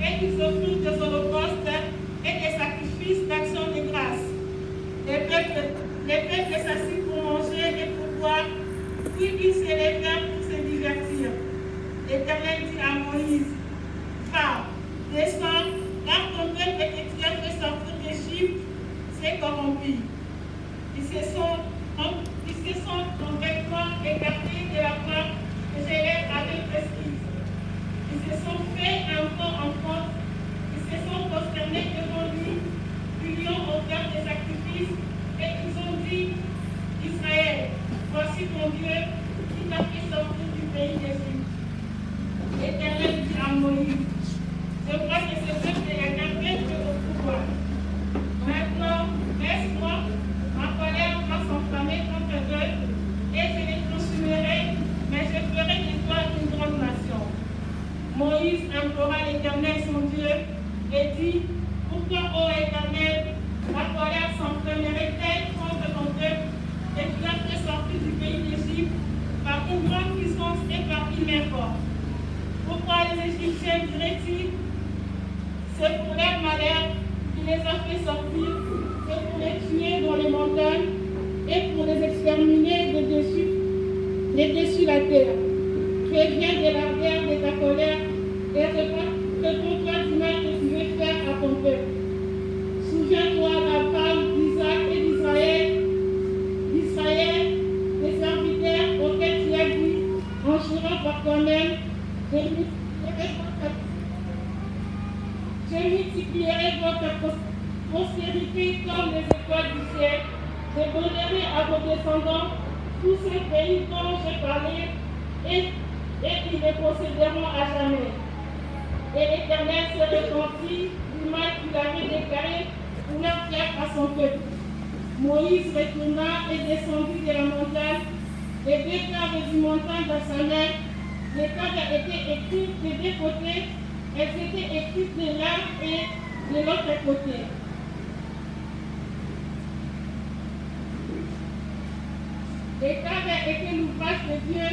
et ils offrirent des holocaustes et des sacrifices d'action de grâce. Les peuples s'assirent pour manger et pour boire, puis ils se levèrent pour se divertir. L'Éternel dit à Moïse, va, descends, car ton peuple que tu as fait sortir d'Égypte s'est corrompu. Ils se sont complètement écartés de la voie que je leur avais prescrite. Ils se sont fait un faux en faute, ils se sont prosternés devant lui, ils lui ont offert des sacrifices et ils ont dit, Israël, voici ton Dieu qui t'a fait sortir du pays d'Égypte. L'Éternel dit à Moïse, je crois que ce peuple est un peuple au pouvoir. Maintenant, laisse-moi, ma colère va s'enflammer contre eux, et je les consumerai, mais je ferai de toi une grande nation. Moïse implora l'Éternel son Dieu et dit, pourquoi, ô Éternel, ma colère s'enflammerait-elle contre ton peuple et tu as fait sortir du pays d'Égypte par une grande puissance et par une main forte? Pourquoi les Égyptiens diraient-ils, c'est pour leur malheur qui les a fait sortir, c'est pour les tuer dans les montagnes et pour les exterminer de dessus la terre. Préviens de l'ardeur de ta colère et réponds-toi du mal que tu veux faire à ton peuple. Souviens-toi de la parole d'Isaac et d'Israël, des serviteurs auxquels tu as dit, en jurant par toi-même, je multiplierai votre postérité comme les étoiles du ciel. Je donnerai à vos descendants tous ces pays dont j'ai parlé et ils les posséderont à jamais. Et l'Éternel se repentit du mal qu'il avait déclaré pour leur faire à son peuple. Moïse retourna et descendit de la montagne, les deux tables du montagne dans sa main. Les tables étaient écrites des deux côtés, elles étaient écrites de l'un et de l'autre côté. Les tables étaient l'ouvrage de Dieu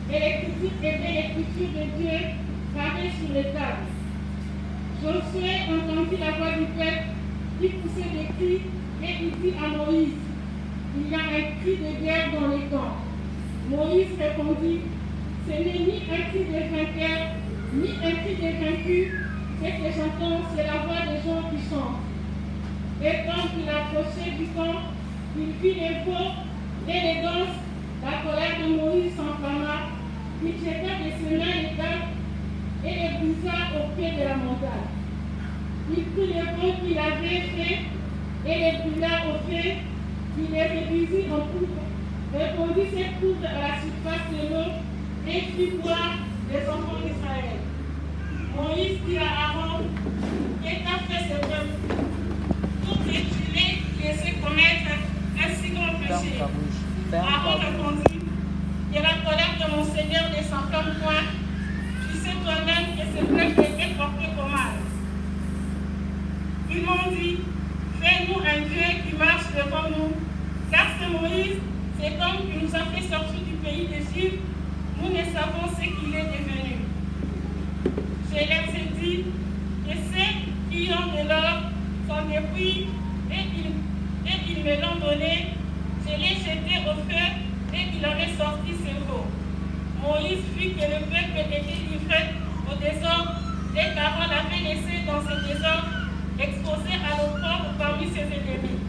et l'écriture était l'écriture de Dieu gravée sur les tables. Josué entendit la voix du peuple qui poussait des cris et il dit à Moïse, il y a un cri de guerre dans les camps. Moïse répondit, ce n'est ni un cri de vainqueur, ni un cri de vaincu, ce que j'entends, c'est la voix des gens qui chantent. Et quand il approchait du camp, il vit les veaux et les danses. La colère de Moïse s'enflamma, il jeta de ses mains les dagues et les brisa au pied de la montagne. Il prit les veaux qu'il avait faits et les brûla au feu, il les réduisit en poudre, répandit ses poudres à la surface de l'eau et fit boire les enfants d'Israël. Moïse dit à Aaron, qu'est-ce qu'a fait ce peuple pour que tu les laisses commettre un si grand péché? Aaron répondit, que la colère de mon Seigneur ne s'enflamme point. Tu sais toi-même que ce peuple était porté au mal. Ils m'ont dit, fais-nous un Dieu qui marche devant nous, car c'est Moïse, cet homme qui nous a fait sortir du pays d'Égypte. Nous ne savons ce qu'il est devenu. Je leur ai dit que ceux qui ont de l'or sont dépouillés et ils me l'ont donné. Je l'ai jeté au feu et il en est sorti ses veaux. Moïse vit que le peuple était livré au désordre et qu'Aaron l'avait laissé dans ce désordre, exposé à l'opprobre parmi ses ennemis.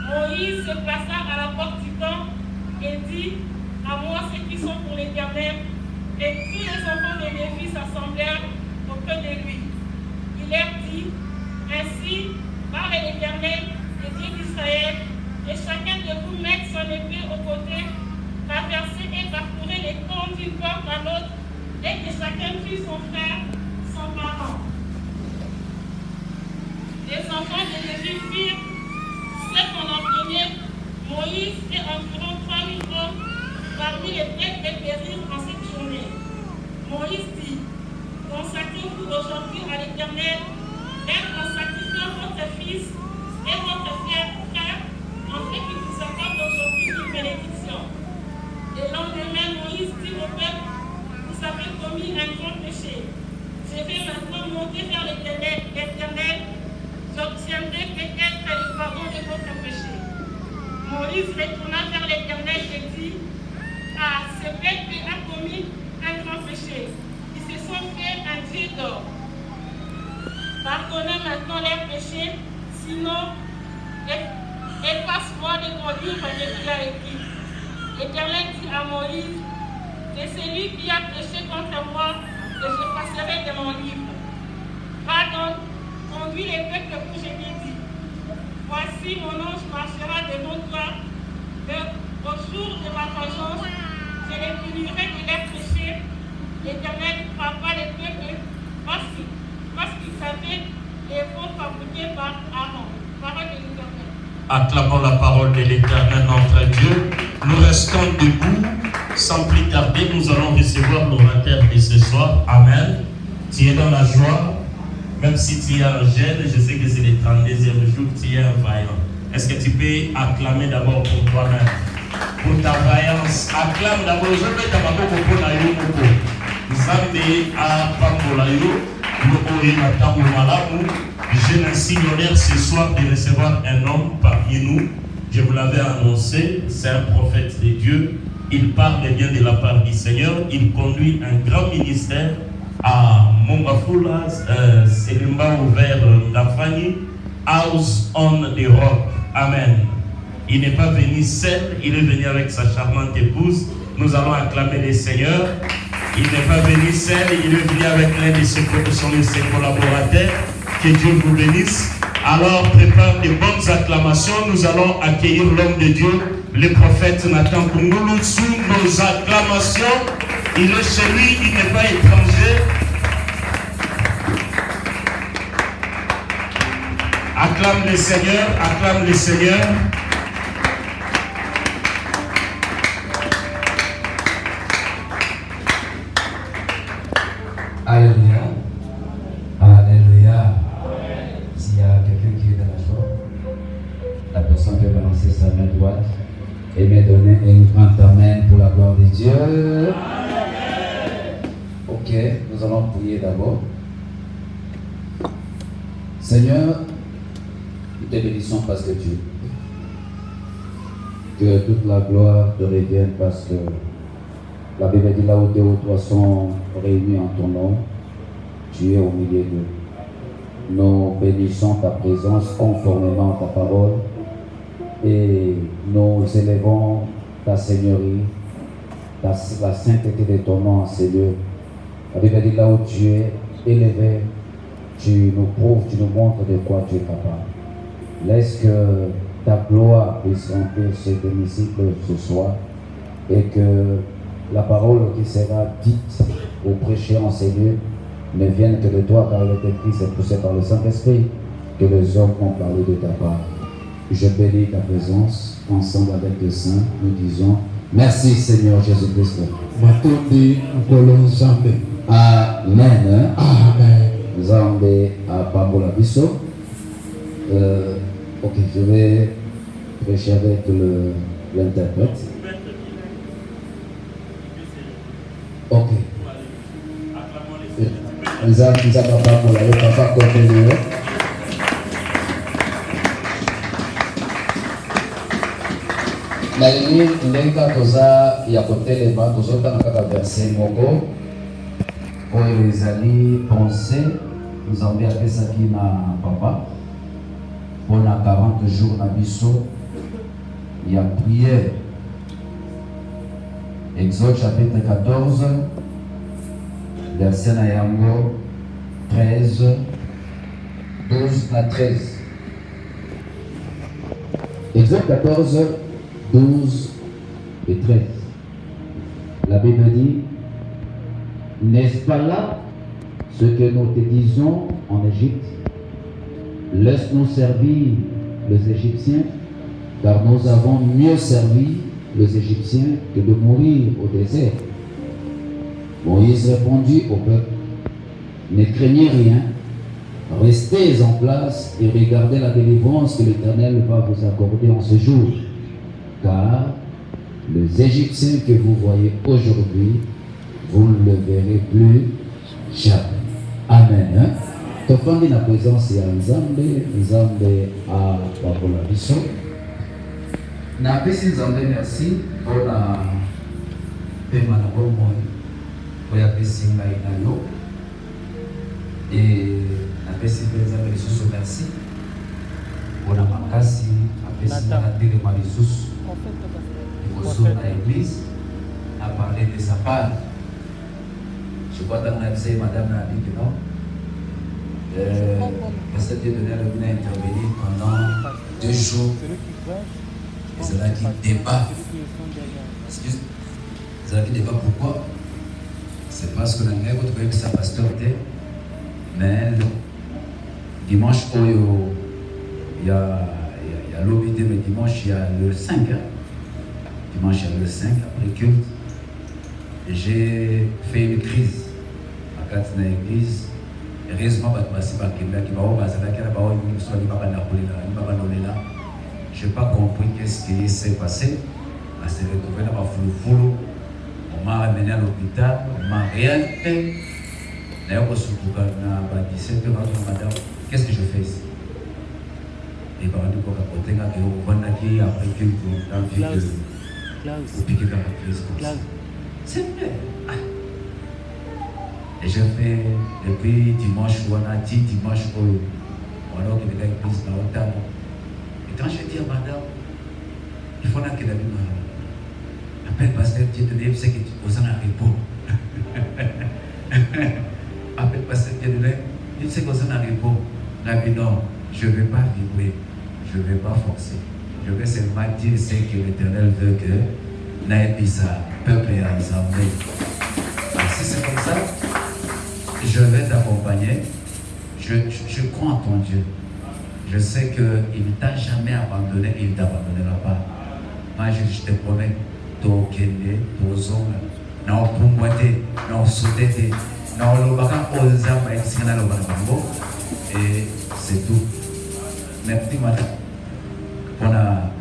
Moïse se plaça à la porte du camp et dit, à moi ceux qui sont pour l'Éternel, et tous les enfants de Lévi s'assemblèrent auprès de lui. Il leur dit, ainsi parle l'Éternel, le Dieu d'Israël, et chacun de vous mette son épée au côté, traverser et parcourir les camps d'une porte à l'autre, et que chacun tue son frère, son parent. Les enfants de Lévi firent ce qu'on ordonnait. Moïse et environ 3000 hommes parmi les prêtres périrent en cette journée. Moïse dit, consacrez-vous aujourd'hui à l'Éternel, et en sacrifiant votre fils et votre frère, afin qu'il vous accorde aujourd'hui une bénédiction. Le lendemain, Moïse dit au peuple, vous avez commis un grand péché. Je vais maintenant monter vers l'Éternel Moïse retourna vers l'Éternel et dit, ah, ce peuple a commis un grand péché. Ils se sont fait un dieu d'or. Pardonnez maintenant leurs péchés, sinon efface-moi de ton livre de qui a écrit. L'Éternel dit à Moïse, c'est celui qui a péché contre moi que je passerai de mon livre. Va donc, conduis les peuples que je t'ai dit. Voici mon ange marchera devant toi, mais au jour de ma vengeance, je les punirai de leurs péchés. L'Éternel frappa les peuples parce qu'ils savaient les veaux fabriqués par Aaron. Parole de l'Éternel. Acclamons la parole de l'Éternel notre Dieu. Nous restons debout. Sans plus tarder, nous allons recevoir l'orateur de ce soir. Amen. Tu es dans la joie. Même si tu es en gêne, je sais que c'est le 32e jour, tu es un vaillant. Est-ce que tu peux acclamer d'abord pour toi-même, pour ta vaillance? Acclame d'abord. Je vais t'aborder pour la Yoko. Zambé a Pamolayo, j'ai ainsi l'honneur ce soir de recevoir un homme parmi nous. Je vous l'avais annoncé, c'est un prophète de Dieu. Il parle bien de la part du Seigneur. Il conduit un grand ministère à Mongafula, Selimba ouvert d'Afani, House on the Rock. Amen. Il n'est pas venu seul, il est venu avec sa charmante épouse. Nous allons acclamer le Seigneur. Il n'est pas venu seul, il est venu avec l'un de ses collaborateurs. Que Dieu vous bénisse. Alors, prépare de bonnes acclamations. Nous allons accueillir l'homme de Dieu, le prophète Nathan Kungoulou, sous nos acclamations. Il est chez lui, il n'est pas étranger. Acclame le Seigneur, acclame le Seigneur. Alléluia. Alléluia. S'il y a quelqu'un qui est dans la joie, la personne peut balancer sa main droite et me donner une grande amen pour la gloire de Dieu. Ok, nous allons prier d'abord. Seigneur, nous te bénissons parce que tu es. Que toute la gloire te revienne parce que la Bible dit là où deux ou trois sont réunis en ton nom, tu es au milieu d'eux. Nous bénissons ta présence conformément à ta parole et nous élevons ta Seigneurie, la sainteté de ton nom, Seigneur. La Bible dit là où tu es élevé, tu nous prouves, tu nous montres de quoi tu es capable. Laisse que ta gloire puisse remplir cet hémicycle ce soir et que la parole qui sera dite ou prêchée en ces lieux ne vienne que de toi, car il est écrit, c'est poussé par le Saint-Esprit que les hommes ont parlé de ta part. Je bénis ta présence ensemble avec les saints. Nous disons merci Seigneur Jésus-Christ. Amen. Amen. Zambé à Pambola Bisso. Ok, je vais prêcher avec l'interprète. Ok. Nous avons papa pour la papa continue. Na yini ndenga toza ya kotelema tozotanga kaka verset moko oyo ezali pensée nzambe apesaki na papa mpona 40 jours na biso ya prière. Exode chapitre 14 verset na yango 13 12 na 13. Exode 14 12 et 13. La Bible dit, n'est-ce pas là ce que nous te disons en Égypte? Laisse-nous servir les Égyptiens, car nous avons mieux servi les Égyptiens que de mourir au désert. Moïse répondit au peuple, ne craignez rien, restez en place et regardez la délivrance que l'Éternel va vous accorder en ce jour. Car les Égyptiens que vous voyez aujourd'hui, vous ne le verrez plus jamais. Amen. Tofandi na présence ya Nzambe, Nzambe a Babola Biso. Na pesi nzambe merci mpona pema na bomoi oyo apesi ngai na yo e napesi mpe nzambe lisusu merci mpona makasi apesi nga na telema lisusu liboso na église à parler de sa part. Je crois que dans la vie, madame a dit que non. Pasteur Dieudonné a intervenu pendant 2 jours. Et cela dit débat. Excuse. Cela dit débat pourquoi? C'est parce que dans le vous trouvez que ça pasteur était. Mais dimanche, il y a l'obéité, mais dimanche, il y a le 5. Hein? Dimanche, il y a le 5 après culte. J'ai fait une crise à l'église. Heureusement, je n'ai pas compris qu'est-ce qui s'est passé. On s'est retrouvé dans ma foulou. On m'a ramené à l'hôpital. On m'a rien fait. D'ailleurs, à 17h, madame, qu'est-ce que je fais ici? Et par exemple, on va après culte dans le vie de piquer dans la crise. C'est vrai. Et je fais depuis dimanche, on a dit dimanche, on a organisé l'église dans l'automne. Et quand je dis à madame, il faut que la vie appelle pasteur Dieudonné, c'est que vous en avez pas. Appelle pasteur Dieudonné, il sait que vous en avez pas. La vie, non, je ne vais pas vibrer, je ne vais pas forcer. Je vais seulement dire ce que l'Éternel veut que Naïbisa, peuple est ensemble. Si c'est comme ça, je vais t'accompagner. Je crois en ton Dieu. Je sais qu'il ne t'a jamais abandonné, il ne t'abandonnera pas. Moi, je te promets, ton kende, ton zone, non pumboité, non sauté, non lobaka ozamba exina lobaka bango, et c'est tout. Merci madame. On a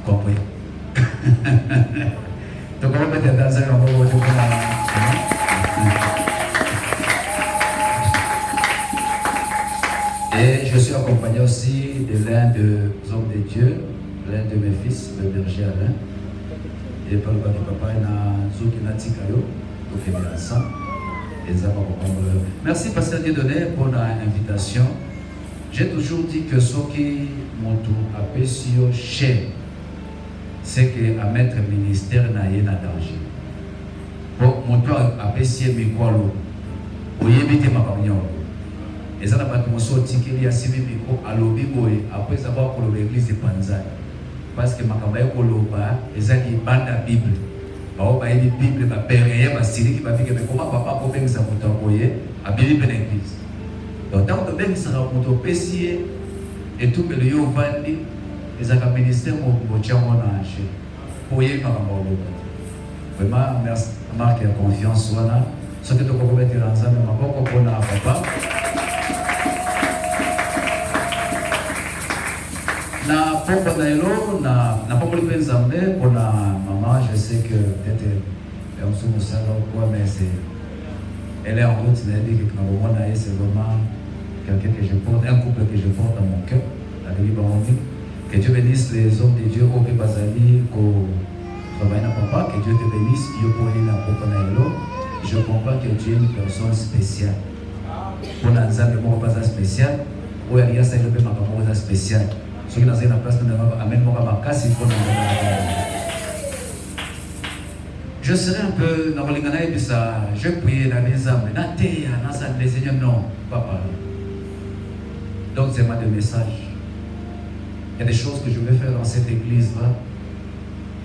compris. Donc on va mettre dans un endroit où et je suis accompagné aussi de l'un des hommes de Dieu, l'un de mes fils, le berger Alain. Et par le papa, il y a Zouki Natikayo, donc il est ensemble. Merci Pasteur Dieudonné pour l'invitation. J'ai toujours dit que ce qui m'a apprécié cher, c'est qu'à mettre le ministère n'a rien à danger. Pour mon toit apprécié mes quoi vous y évitez ma famille. Et ça n'a pas de sorti qu'il y a 6 micros à l'obiboé après avoir pour l'église de Panzai. Parce que ma campagne pour l'oba, et ça qui bande la Bible. Bah, il y a une Bible, ma père, et ma série qui va dire que comment papa peut faire ça pour t'envoyer à Bible l'église. Donc, tant que même ça va pour ton PC et tout, le yo vandi, et ça va ministère mon tien mon âge. Pour y ma campagne. Vraiment, merci, marque la confiance, voilà. Ce que tu peux mettre ensemble, ma bonne pour papa. Na papa nailo na papa le penzambe pour la maman, je sais que peut-être elle est sous ça quoi, mais c'est elle est en route, elle dit que quand on a c'est vraiment quelqu'un que je porte, un couple que je porte dans mon cœur, la vie. Que Dieu bénisse les hommes de Dieu au Bazali, au travail na papa, que Dieu te bénisse, Dieu pour aller na papa nailo. Je comprends que tu es une personne spéciale. Pour l'ensemble mon pas spécial, ou il y a ça le ma papa spécial. Ceux qui sont dans la place de amène mon casse, je serai un peu dans le Ghana et ça, je prie dans les âmes, dans les Seigneur, non, papa. Donc c'est ma de message. Il y a des choses que je vais faire dans cette église-là,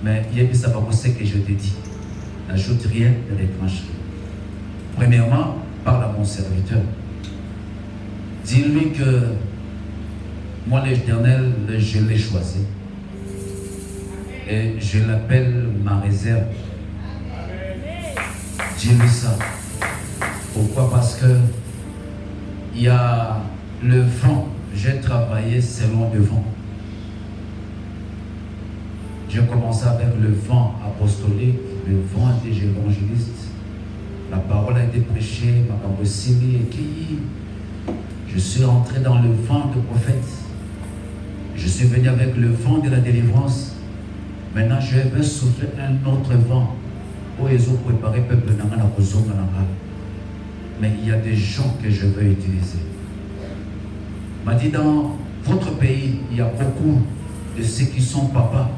mais il y a ça va ce que je te dis. N'ajoute rien de l'étrangerie. Premièrement, parle à mon serviteur. Dis-lui que moi, l'Éternel, je l'ai choisi. Et je l'appelle ma réserve. Dis-lui ça. Pourquoi? Parce que il y a le vent. J'ai travaillé selon le vent. J'ai commencé avec le vent apostolique, le vent des évangélistes. La parole a été prêchée, ma camposini et qui. Je suis entré dans le vent de prophète. Je suis venu avec le vent de la délivrance. Maintenant, je veux souffler un autre vent. Oh, ils ont préparé le peuple. Mais il y a des gens que je veux utiliser. M'a dit, dans votre pays, il y a beaucoup de ceux qui sont papas.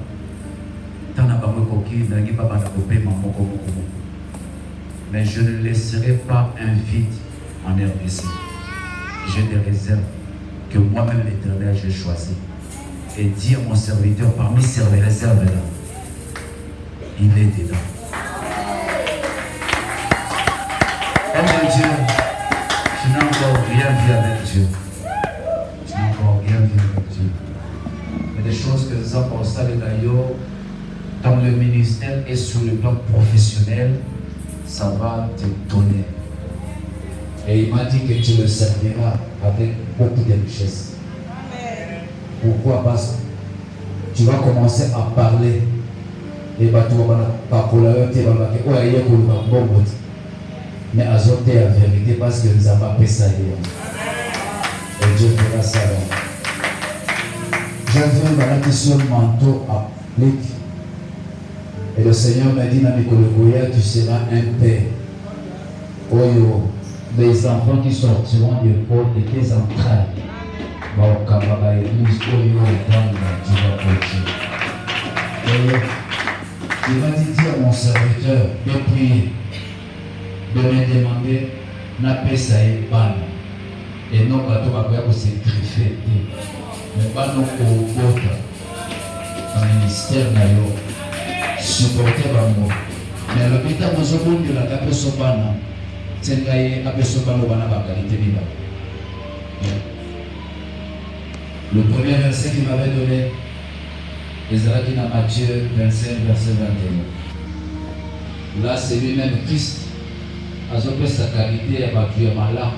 Mais je ne laisserai pas un vide en RDC. J'ai des réserves que moi-même l'Éternel j'ai choisi. Et dire à mon serviteur, parmi ces réserves là, il est dedans. Oh mon Dieu, tu n'as encore rien vu avec Dieu. Tu n'as encore rien vu avec Dieu. Mais des choses que nous avons constatées d'ailleurs dans le ministère et sur le plan professionnel, ça va te donner. Et il m'a dit que tu le serviras avec beaucoup de richesse. Pourquoi? Parce que tu vas commencer à parler. Et mais azoter la vérité parce que nous avons pas ça. Et Dieu fera ça. J'ai vu un question manteau applique. Et le Seigneur m'a dit dans Mikologoya, tu seras un père. Oyo, les enfants qui sortiront de tes entrailles. Il va dire à mon serviteur de prier, de me demander n'a pas ça et ban. Et non, pas tout va se griffer. Mais pas non au ministère d'ailleurs. Supporter bango. Mais le bita mozo bondi la kape sobana. Tsengaye kape sobana bana ba qualité biba. Le premier verset qu'il m'avait donné, Ezra qui dans Matthieu 25 verset 21. Là c'est lui-même Christ. A zopé sa qualité à battu à malin.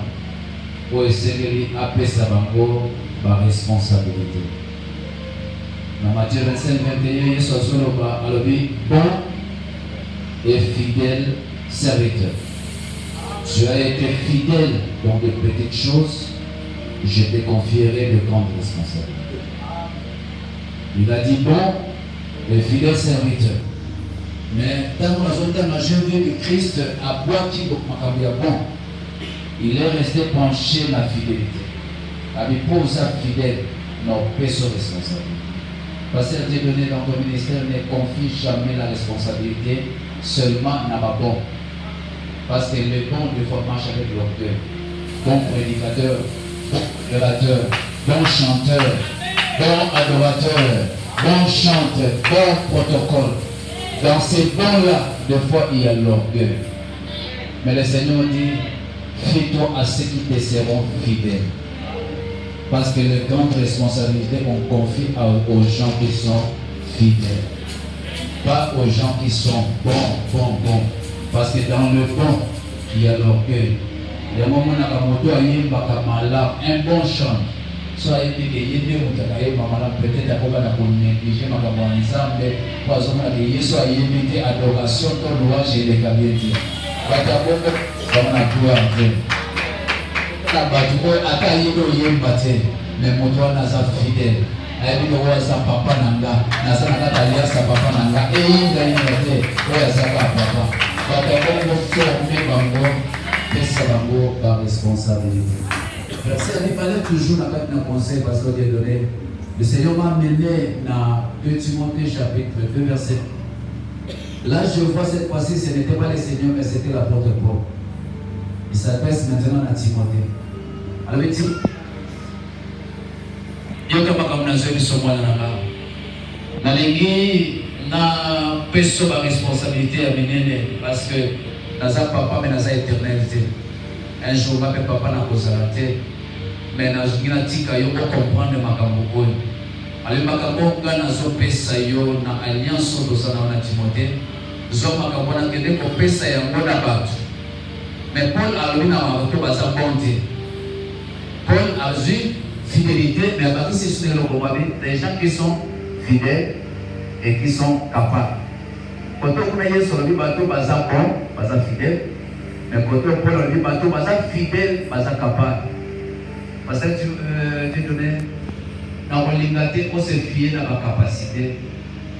Pour essayer d'appeler sa bango par responsabilité. Dans Matthieu 25, 21, il s'en sort à l'objet bon et fidèle serviteur. Tu as été fidèle dans de petites choses, je te confierai de grandes responsabilités. Il a dit bon et fidèle serviteur. Mais dans la zone de j'ai vu que Christ a boité bon. Il est resté penché dans la fidélité. Il pose sa fidèle, non, pas son responsabilité. Parce que Dieu donné dans ton ministère ne confie jamais la responsabilité seulement à ma bon. Parce que le bon de fois marche avec l'orgueil. Bon prédicateur, bon orateur, bon chanteur, bon adorateur, bon chanteur, bon protocole. Dans ces bons-là, des fois il y a l'orgueil. Mais le Seigneur dit, fie-toi à ceux qui te seront fidèles. Parce que les grandes responsabilités qu'on confie aux gens qui sont fidèles. Pas aux gens qui sont bons. Parce que dans le bon, il y a l'orgueil. Les moments où on a un bon chant, soit il y a peut-être qu'on négligé soit il y a adoration, ton louange et les cabinettes. Mais mon doigt n'a pas fidèle. Elle dit que sa papa nanga, n'a pas sa papa nanga, et il a une idée, sa papa. Papa, comment former bango, et sa bango par responsabilité. Verset, il fallait toujours dans le conseil parce que Dieu donné. Le Seigneur m'a mené dans 2 Timothée chapitre 2 verset. Là, je vois cette fois-ci, ce n'était pas le Seigneur, mais c'était l'apôtre Paul. Il s'adresse maintenant à Timothée. Alors, il dit, il y a na peso la responsabilité à mener parce que naza papa mais naza éternalité. Un jour ma papa na kozalate mais na tika yo comprendre makambo oyo. Ale makambo ngana zo pesa yo na alliance dosana na Timothée. Zo makambo na kende ko pesa yango na bato. Mais Paul a lui na bato baza bonté. Paul a eu fidélité, mais à partir de ce des gens qui sont fidèles et qui sont capables. Quand on est sur le bateau, baza bon, baza fidèle, mais quand on est le bateau, baza fidèle, baza capable. Parce que tu donnais dans l'inglaté, on se fie dans la capacité,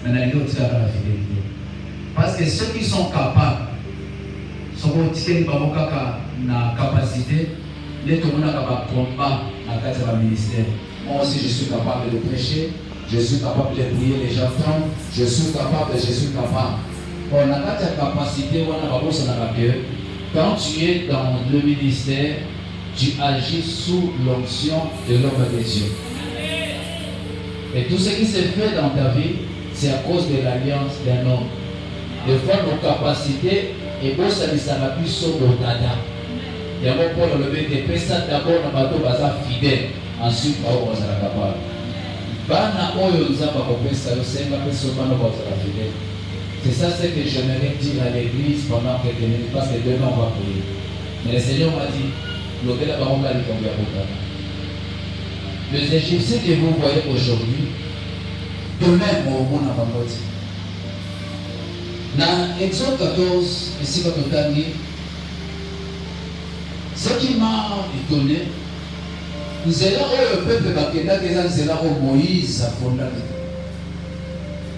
mais dans les autres, la fidélité. Parce que ceux qui sont capables, sont na capacité, les tout le monde a combat dans le ministère. Moi aussi, je suis capable de prêcher, je suis capable de prier les gens, je suis capable. On a la capacité, on a la que quand tu es dans le ministère, tu agis sous l'onction de l'homme de Dieu. Et tout ce qui s'est fait dans ta vie, c'est à cause de l'alliance d'un homme. Des fois, nos capacités, et bon, ça ne sera plus sur le dada. Il y a un Paul le BTP, ça d'abord, on va bateau fidèle. Ensuite, on va être capable. Bana oyo nzamba kopesa yo senga peso bana va être fidèle. C'est ça ce que j'aimerais dire à l'église pendant que parce que demain on va prier. Mais le Seigneur m'a dit, l'hôtel à Baronga est tombé à Bokana. Les Égyptiens que vous voyez aujourd'hui, demain au monde à Bangoti. Dans Exode 14, ici quand on a dit, ce qui m'a étonné, c'est là où le peuple Bakenda, c'est là où Moïse a fondé.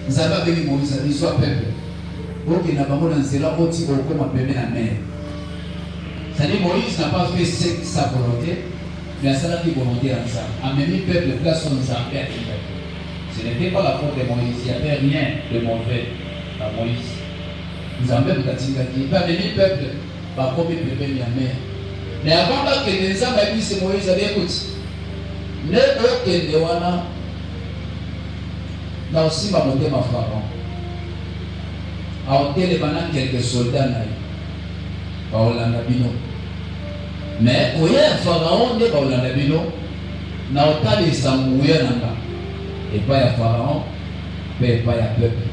Nous avons béni Moïse, il soit peuple. Donc il n'a pas dit là où il a fait la mer. C'est-à-dire Moïse n'a pas fait sa volonté, mais il a fait la volonté ensemble. A même le peuple place son Zambé à Kibaï. Ce n'était pas la faute de Moïse, il n'y avait rien de mauvais à Moïse. Zambé a dit qu'il n'y a pas même le peuple, pas comme le peuple de la mer. Mais avant que les hommes aient dit c'est Moïse, avait écouté. Ne aucun de wana na aussi ma monté ma pharaon. A hôtel bana quelques soldats na ba olanda bino. Mais oya pharaon ne ba olanda bino na hôtel samuya nanga. Et pas ya pharaon, mais pas ya peuple.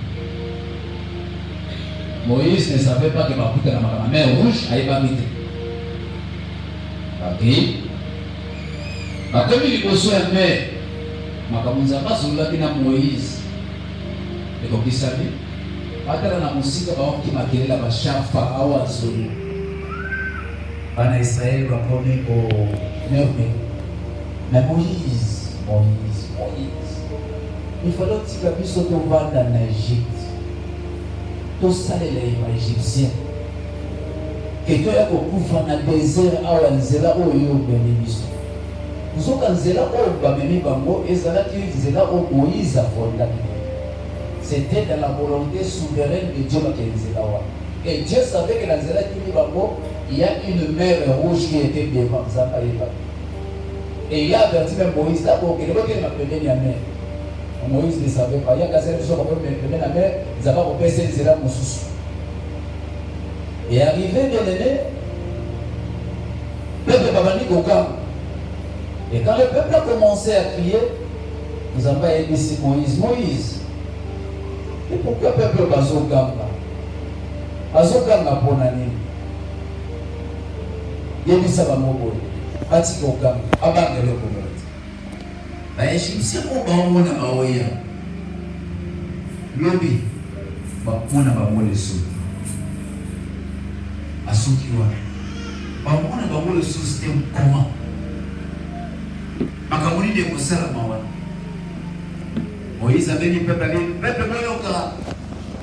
Moïse ne savait pas que ma puta na ma mer rouge aïe pas mité. Ok. Comme il reçoit un maire, je ne sais pas Moïse. Et comme il savait, la musique qui m'a créé la chef Pharaon à Zolo. En Israël, va promener au Nervé. Mais Moïse, il fallait que tu sois en Égypte. Tout ça, les Égyptiens. Que tu aies beaucoup dans le désert, à Nzela, où il y a bénédiction. Nous avons Nzela, où Bamemi Bango, et Nzela, où Moïse a fondé. C'était dans la volonté souveraine de Dieu qui est Nzela. Et Dieu savait que dans Nzela, il y a une mer rouge qui était devant Zamba. Et il a averti même Moïse, d'abord, que le monde m'a appelé la mer. Moïse ne savait pas. Il y a qu'à ce qui appelé la mer, ils n'avaient pas repéré Nzela Moussous. Et arrivé, bien aimé, le peuple va venir au camp. Et quand le peuple a commencé à crier, nous avons dit Moïse, et pourquoi le peuple va au camp là? Au camp là pour l'année. Il y a dit ça va mourir. Atik au camp, abandonne le commerce. Les Égyptiens ont dit que lobby, on a mourir sous. Asukiwa bamona bango le système comment makamoni de kosala mawa Moïse avait dit peuple moyoka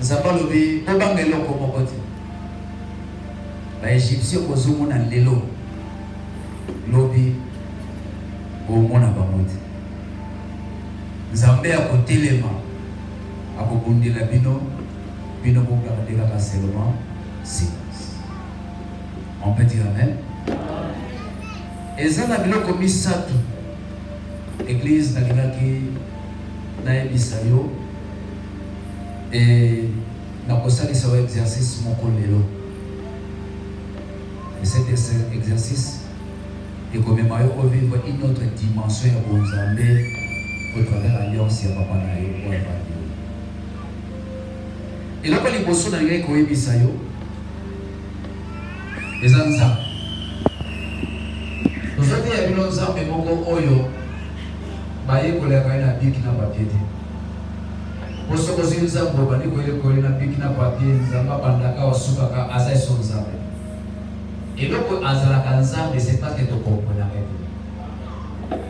nzamba lobi obanga eloko moko te ba Égyptien kozomona lelo lobi omona bango te nzambe akotelema akobundela bino bogardelaka seulement si. On peut dire Amen. Et ça, la bilo comme ça, l'église n'a pas bisayo et n'a pas ça les exercice mon collègue. Et cet exercice est commémoré pour vivre une autre dimension à Bonzambé au travers de l'alliance et à Papa Nayo. Et là, quand les bossos dans les gars bisayo. Les Anza. Nous avons dit à Bilonza, mais mon oyo, baye koleka na biki na papier. Pour ce que nous avons bani koleka na biki na papier, nous avons bandaka osuka ka azai son zambe. Et donc azala kanzambe c'est parce que tu comprends rien.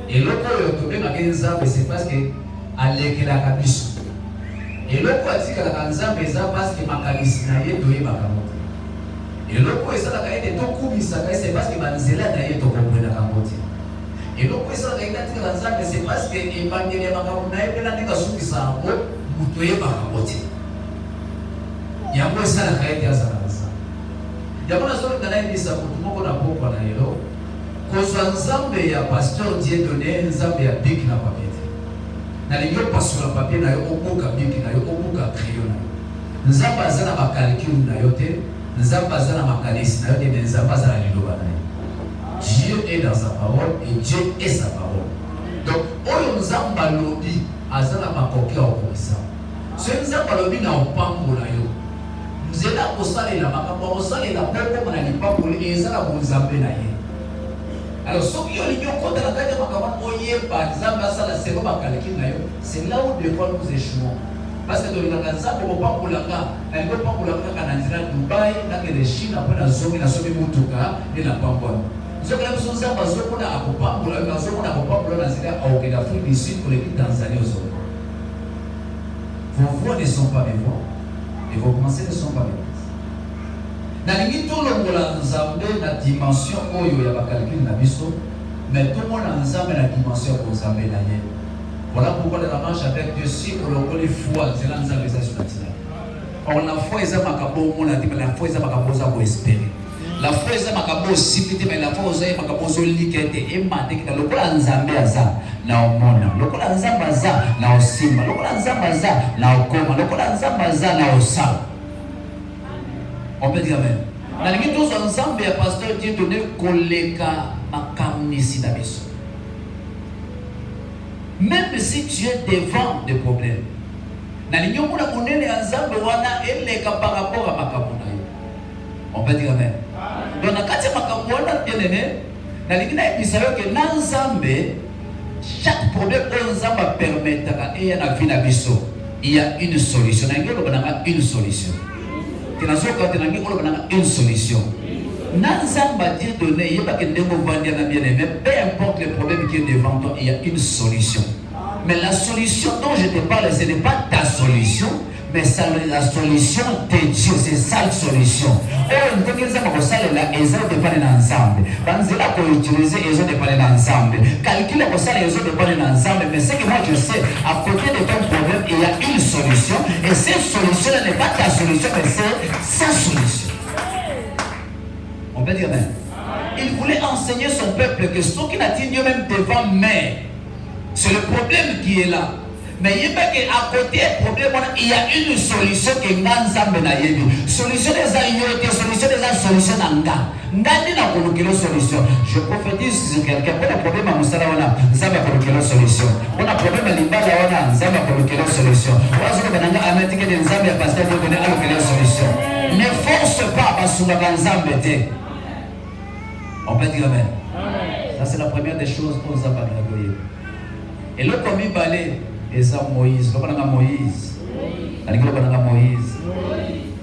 Et donc oyo to bema kanzambe c'est parce que alekela kabiso. Et Et l'autre a dit que la Nzambe est parce que ma kalisinaye doye bakamote. Et l'autre est ça la été to kubisa c'est parce que banzela naye to comprendre kamote. Et l'autre est ça la été la Nzambe c'est parce que évangile bakamote naye pela ndika sukisa ngo mutoye bakamote. Yango ça la été ça la ça. Yango na solo kana ibisa mutu moko na poko na yelo. Kozwa Nzambe ya pasteur Dieudonné Nzambe ya biki na papier. Na lingo pasteur papier na yo okoka biki na yo okoka crayon na yo. Nzambe azana ba calcul na yo te. Nzambe azana makalisi na yo te, Nzambe azana liloba na yo. Dieu est dans sa parole et Dieu est sa parole. Donc oyo Nzambe alobi azana makoki okomisa. Ce Nzambe alobi na opambo na yo. Nzela kosalela makambo kosalela poko na lipambo ezala Nzambe na ye. Alors, ce qui est lié au côté de la tête de Makaman, par exemple, ça, la sérum à calcul, c'est là où des fois nous échouons. Parce que dans la Gaza, on ne peut pas pour la gare, elle ne peut pas pour la gare en Dubaï, dans les Chine, après la zone, la zone Moutuka, et la Pambon. Ce que nous sommes en zone, on a pas pour la zone, on a pas pour la zone, au Afrique du Sud, pour les Tanzanie aux zones. Vos voix ne sont pas mes voix, et vos pensées ne sont pas mes pensées. Nalingi tout le monde a Nzambe na dimension oyo ya bakalkil na biso, mais tout le monde a Nzambe na dimension ko Nzambe na ye. Voilà pourquoi dans la marche avec Dieu, si on a les foi, c'est là Nzambe ça sur la terre. On la foi est makabo on a dit mais la foi est makabo ça pour espérer. La foi est makabo sipiti mais la foi est makabo zo likete et mate kita lokola Nzambe aza na omona, lokola Nzambe aza na osimba, lokola Nzambe aza na okoma, lokola Nzambe aza na osala. On peut dire amen. Dans les tous ensemble, il y a pasteur Dieu donné koleka makamnisi d'abisso. Même si tu es devant des problèmes, dans les gens qui ont monnaie ensemble, on a elle par rapport à makamona. On peut dire amen. Donc dans quatre makamona bien aimé, dans les gens qui savent que dans ensemble, chaque problème ensemble permet et il y a une vie d'abisso. Il y a une solution. Dans les gens on a une solution. Une solution. Nanzamba Dieu donné, il n'y a pas que des mots bien aimé, peu importe le problème qui est devant toi, il y a une solution. Mais la solution dont je te parle, ce n'est pas ta solution, mais c'est la solution de Dieu, c'est ça la solution. Et nous avons là, ils ont départé ensemble. Quand là pour utiliser, ils ont départé ensemble. Calculer pour ça, ils ont départé ensemble. Mais ce que moi je sais, à côté de ton problème, il y a une solution. Et cette solution n'est pas ta solution, mais c'est sa solution. On peut dire même. Il voulait enseigner son peuple que ce qui n'a Dieu même devant mais c'est le problème qui est là. Mais il y a qu'à côté du problème, il y a une solution qui est Nzambe na yebi. Solution des aïeux, solution des solutions nanga. Ngani na kolokelo solution. Je prophétise sur quelqu'un. Pour le problème à Moussala wana, Nzambe kolokelo solution. Pour le problème à Limbala wana, Nzambe kolokelo solution. Wazo bananga ametike de Nzambe ya pasteur de donner kolokelo solution. Ne force pas basuma Nzambe te. On peut dire amen. Ça c'est la première des choses pour Nzambe gloire. Et le commis balé et ça Moïse, Moïse.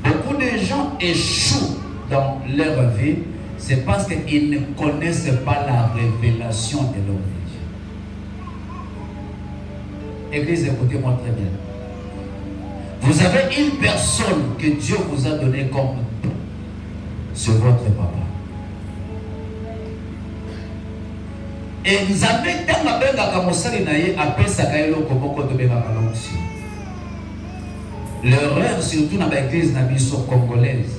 Beaucoup de gens échouent dans leur vie, c'est parce qu'ils ne connaissent pas la révélation de leur vie. Église, écoutez-moi très bien. Vous avez une personne que Dieu vous a donné comme c'est votre papa. Et nous avons tant de l'erreur, surtout dans l'église congolaise,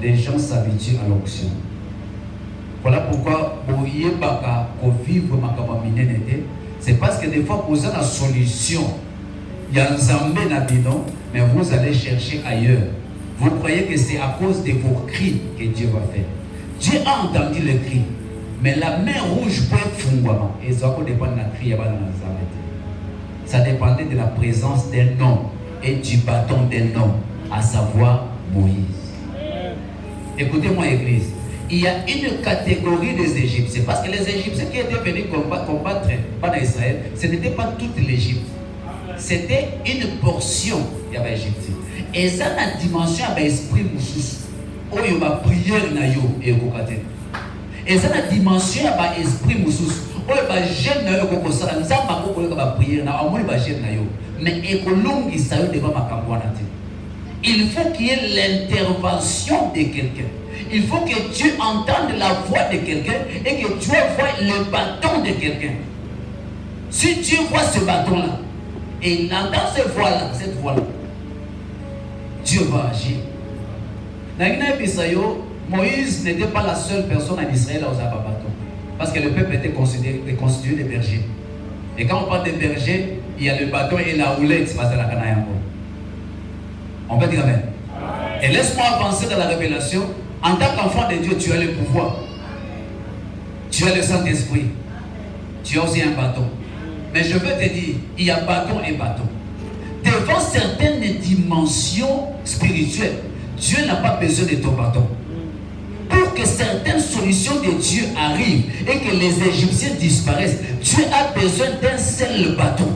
les gens s'habituent à l'onction. Voilà pourquoi pour vivre c'est parce que des fois vous avez une solution. Il y a un zambé nabino, mais vous allez chercher ailleurs. Vous croyez que c'est à cause de vos cris que Dieu va faire. Dieu a entendu le cri. Mais la main rouge peut être et ça dépend de la prière. Ça dépendait de la présence d'un homme et du bâton d'un homme, à savoir Moïse. Écoutez-moi, Église. Il y a une catégorie des Égyptiens, parce que les Égyptiens qui étaient venus combattre par Israël, ce n'était pas toute l'Égypte. C'était une portion de l'Égypte. Et ça, la dimension de l'esprit Moussous, où il y a prière et et ça la dimension de l'esprit Moussous, où il y a jeune qui a prière. prière, mais il faut qu'il y ait l'intervention de quelqu'un. Il faut que Dieu entende la voix de quelqu'un et que Dieu voit le bâton de quelqu'un. Si Dieu voit ce bâton-là et il entend cette voix-là, Dieu va agir. Moïse n'était pas la seule personne en Israël à user un bâton. Parce que le peuple était constitué de bergers. Et quand on parle de bergers, il y a le bâton et la houlette. On peut dire amen. Et laisse-moi avancer dans la révélation. En tant qu'enfant de Dieu, tu as le pouvoir. Tu as le Saint-Esprit. Tu as aussi un bâton. Mais je veux te dire, il y a bâton et bâton. Devant certaines dimensions spirituelles, Dieu n'a pas besoin de ton bâton. Pour que certaines solutions de Dieu arrivent et que les Égyptiens disparaissent, Dieu a besoin d'un seul bâton.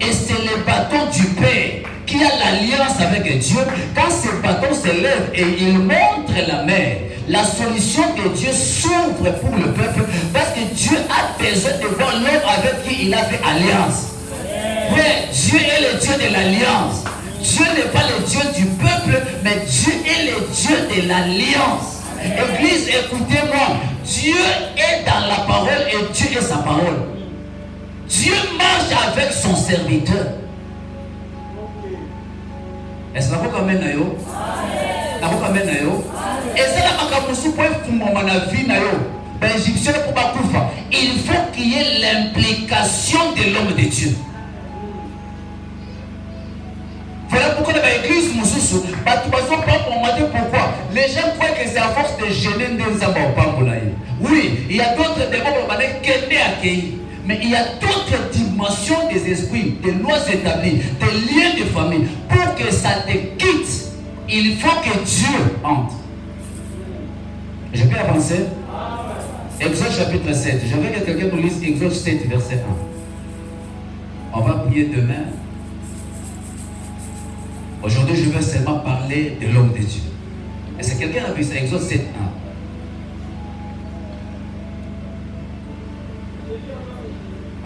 Et c'est le bâton du Père qui a l'alliance avec Dieu. Quand ce bâton se lève et il montre la mer, la solution de Dieu s'ouvre pour le peuple parce que Dieu a besoin de voir l'homme avec qui il a fait alliance. Mais Dieu est le Dieu de l'alliance. Dieu n'est pas le Dieu du peuple, mais Dieu est le Dieu de l'alliance. Église, écoutez-moi. Dieu est dans la parole et Dieu est sa parole. Dieu marche avec son serviteur. Est-ce que vous avez dit et c'est la makamusu pour il faut qu'il y ait l'implication de l'homme de Dieu. Voilà pourquoi dans l'église, pourquoi les gens croient que c'est à force de gêner des hommes. Oui, il y a d'autres démons qui accueillis. Mais il y a d'autres dimensions des esprits, des lois établies, des liens de famille. Pour que ça te quitte, il faut que Dieu entre. Je peux avancer? Exode chapitre 7. Je veux que quelqu'un nous lise Exode 7, verset 1. On va prier demain. Aujourd'hui, je veux seulement parler de l'homme de Dieu. Et c'est quelqu'un qui a vu ça, Exode 7,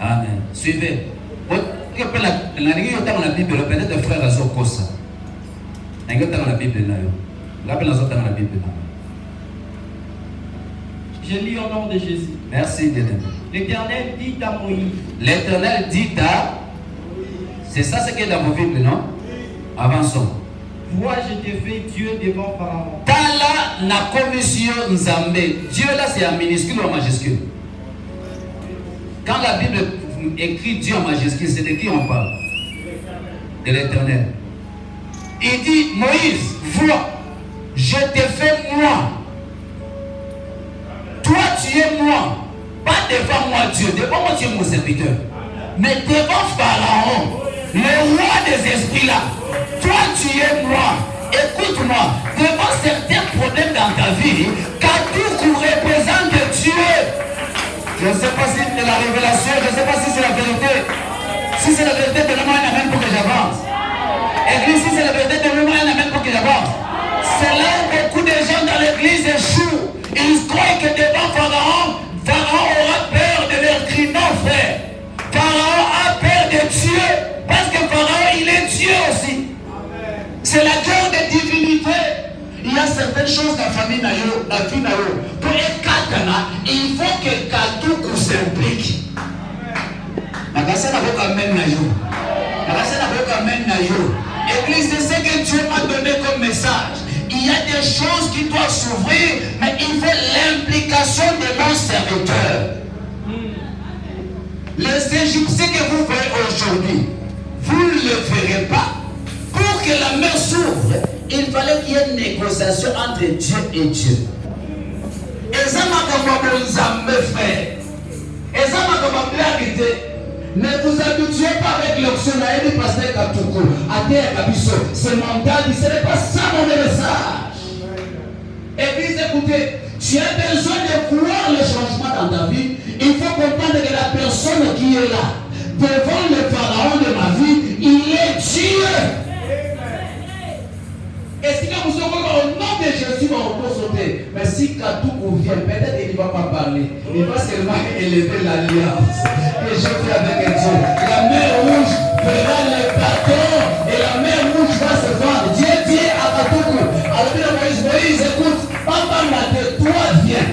1. Amen. Suivez. La Bible, peut-être le frère Azo Kosa. La Bible, la Bible. Je lis au nom de Jésus. Merci, bien-aimé. L'Éternel dit à Moïse. L'Éternel dit à. C'est ça ce qui est dans vos Bibles, non? Avançons. Vois, je te fais Dieu devant Pharaon. Tala na commission Nzambe. Dieu là, c'est en minuscule ou en majuscule? Quand la Bible écrit Dieu en majuscule, c'est de qui on parle? De l'Éternel. Il dit, Moïse, vois, je te fais moi. Toi, tu es moi. Pas devant moi, Dieu. Devant moi, tu es mon serviteur. Mais devant Pharaon, le roi des esprits là. Toi, tu es moi. Écoute-moi. Devant certains problèmes dans ta vie, Katoukou représente Dieu. Je ne sais pas si c'est la révélation, je ne sais pas si c'est la vérité. Si c'est la vérité, donnez-moi un amen pour que j'avance. Église, si c'est la vérité, donnez-moi un amen pour que j'avance. C'est là où beaucoup de gens dans l'église échouent. Ils croient que devant Pharaon, Pharaon aura peur de leur cri. Non, frère. Pharaon a peur de Dieu. Parce que Pharaon, il est Dieu aussi. C'est la guerre des divinités. Il y a certaines choses dans la famille, dans la vie, pour être katana, il faut que Katoukou s'implique. Église, c'est ce que Dieu m'a donné comme message. Il y a des choses qui doivent s'ouvrir, mais il faut l'implication de nos serviteurs. Les Égyptiens que vous voyez aujourd'hui, vous ne le verrez pas. Pour que la mer s'ouvre, il fallait qu'il y ait une négociation entre Dieu et Dieu. Et ça m'a comme Nzambe, frère. Et ça m'a comme blague. Ne vous habituez pas avec l'option du pasteur Katoukou. À terre Kabiso. C'est mental. Ce n'est pas ça mon message. Église, écoutez. Tu as besoin de voir le changement dans ta vie. Il faut comprendre que la personne qui est là, devant le pharaon de ma vie, il est Dieu. Et si vous savez au nom de Jésus, on peut sauter. Mais si Katoukou vient, peut-être il ne va pas parler. Il va seulement élever l'alliance que je fais avec Dieu. la mer rouge verra les bateaux et la mer rouge va se vendre. Dieu dit à Batoukou, alors Moïse, Moïse, écoute, papa m'a dit, toi viens,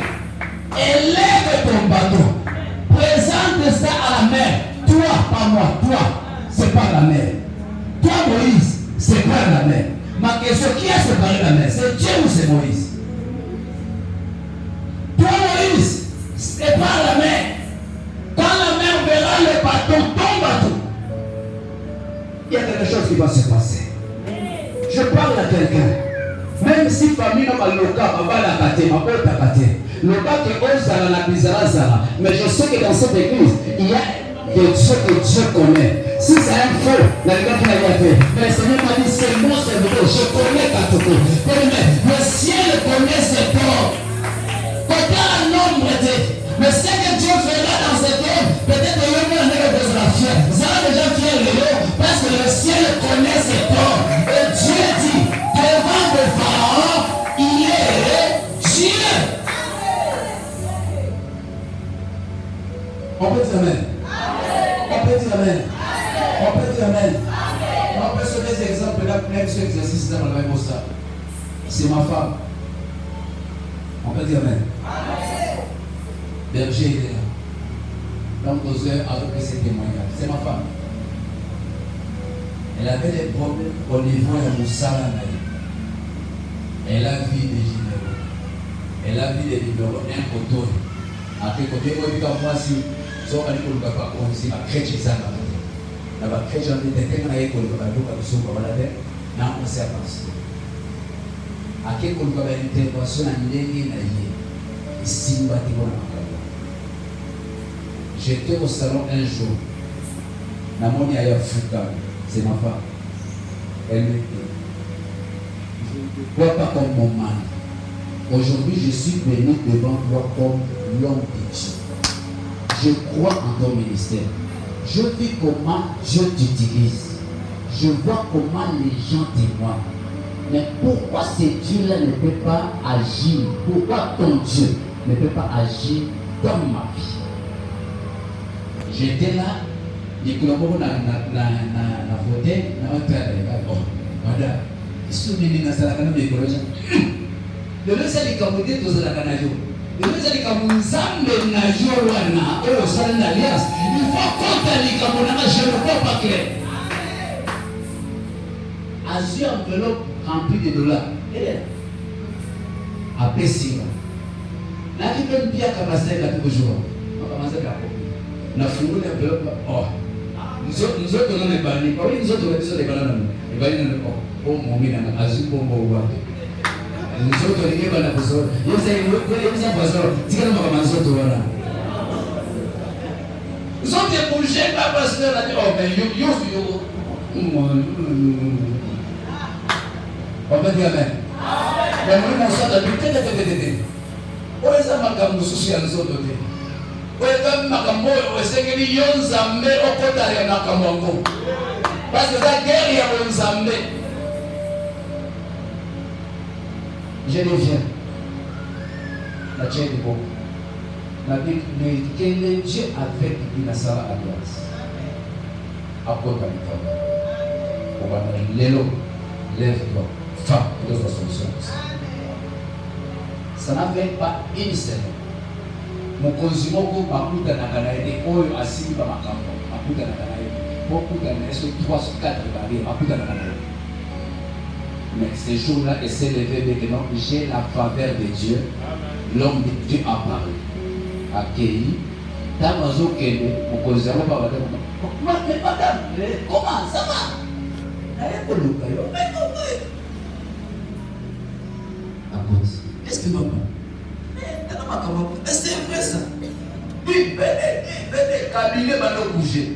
élève ton bateau, présente ça à la mer. Toi, pas moi, toi, sépare la mer. Toi, Moïse, sépare la mer. Ma question, qui a séparé la mer? C'est Dieu ou c'est Moïse? Toi, Moïse, sépare la mer. Quand la mer verra le bateau, ton bateau, il y a quelque chose qui va se passer. Je parle à quelqu'un. Même si famille n'a pas le cas, mais je sais que dans cette église, il y a des dieux que Dieu connaît. Si c'est un faux, la lumière qui l'a fait. Mais le Seigneur m'a dit, c'est mon serviteur, je connais Katoko. Le ciel connaît ses corps. Quand il y a un nombre de. Mais ce que Dieu fera dans cet homme, peut-être que l'homme n'est pas besoin de fier. Vous avez déjà fier le lion, parce que le ciel connaît ses corps. Et Dieu dit, devant le Pharaon, il est Dieu. On peut dire Amen. On peut dire Amen. On peut dire Amen. On peut se donner des exemples là, même ce exercice dans le même ça. C'est ma femme. On peut dire Amen. Berger, il est là. Donc, aux heures, avec ses témoignages. C'est ma femme. Elle avait des problèmes au niveau de Moussala. Elle a vu des généraux. Elle a vu des libéraux, un coton. Après, côté, moi, si so alikuwa kwa konsi na kechi sana na ba kechi ndio tena yeye kwa duka kusoma wala na conservation akiko kwa intervention na ndenge na yeye isimba tiko na makao. J'étais au salon un jour na moni ya Fuka, c'est ma femme. Elle me dit, je ne vois pas comme mon mari. Aujourd'hui je suis venu devant toi comme l'homme de Dieu. Je crois en ton ministère. Je vis comment Dieu t'utilise. Je vois comment les gens témoignent. Mais pourquoi ces dieux-là ne peuvent pas agir? Pourquoi ton Dieu ne peut pas agir dans ma vie? J'étais là, je suis là, na voté, na madame, je suis venu dans la salle de l'écologie. Le reste est camouflé dans la canation. Le reste est camouflé na Joana, au salon d'alliance. Il faut compter les camouflages, je ne vois pas clair. Azur enveloppe remplie de dollars. Après 6 mois. Là, il peut bien commencer à tout jour. On commence à faire. On a fourni l'enveloppe. Oh. Nous autres, on est bannis. Nous autres, on est bannis. Les bannis, oh, mon mien, Azur, bon, bon, nous autres, on est bannis. Nous sommes bougés par pasteur. Oh, mais yo. On va dire Amen. Mais nous, on s'en a dit, on est en train de se soucier de nous autres. On est en train de se soucier de nous autres. Parce que la guerre est en Zambé. Je reviens. La chaîne de Bob. La Bible dit que les dieux avec Binasara Alliance. À quoi va le on va dire l'élo, lève-toi, femme, de toute solution. Ça n'avait pas une seule. Mon consumo pour Makuta Nakanaïde, Oyo Assi Bamakambo, Makuta Nakanaïde, beaucoup d'années, 3 sur 4 barrières, Makuta Nakanaïde. Mais ces jours-là, il s'est levé maintenant, j'ai la faveur de Dieu, l'homme de Dieu a parlé, accueilli. Tamazo Kene, mon consumo par la mais madame, comment ça va? Qu'est-ce que maman? Mais c'est vrai ça. Oui, venez, cabinet va nous bouger.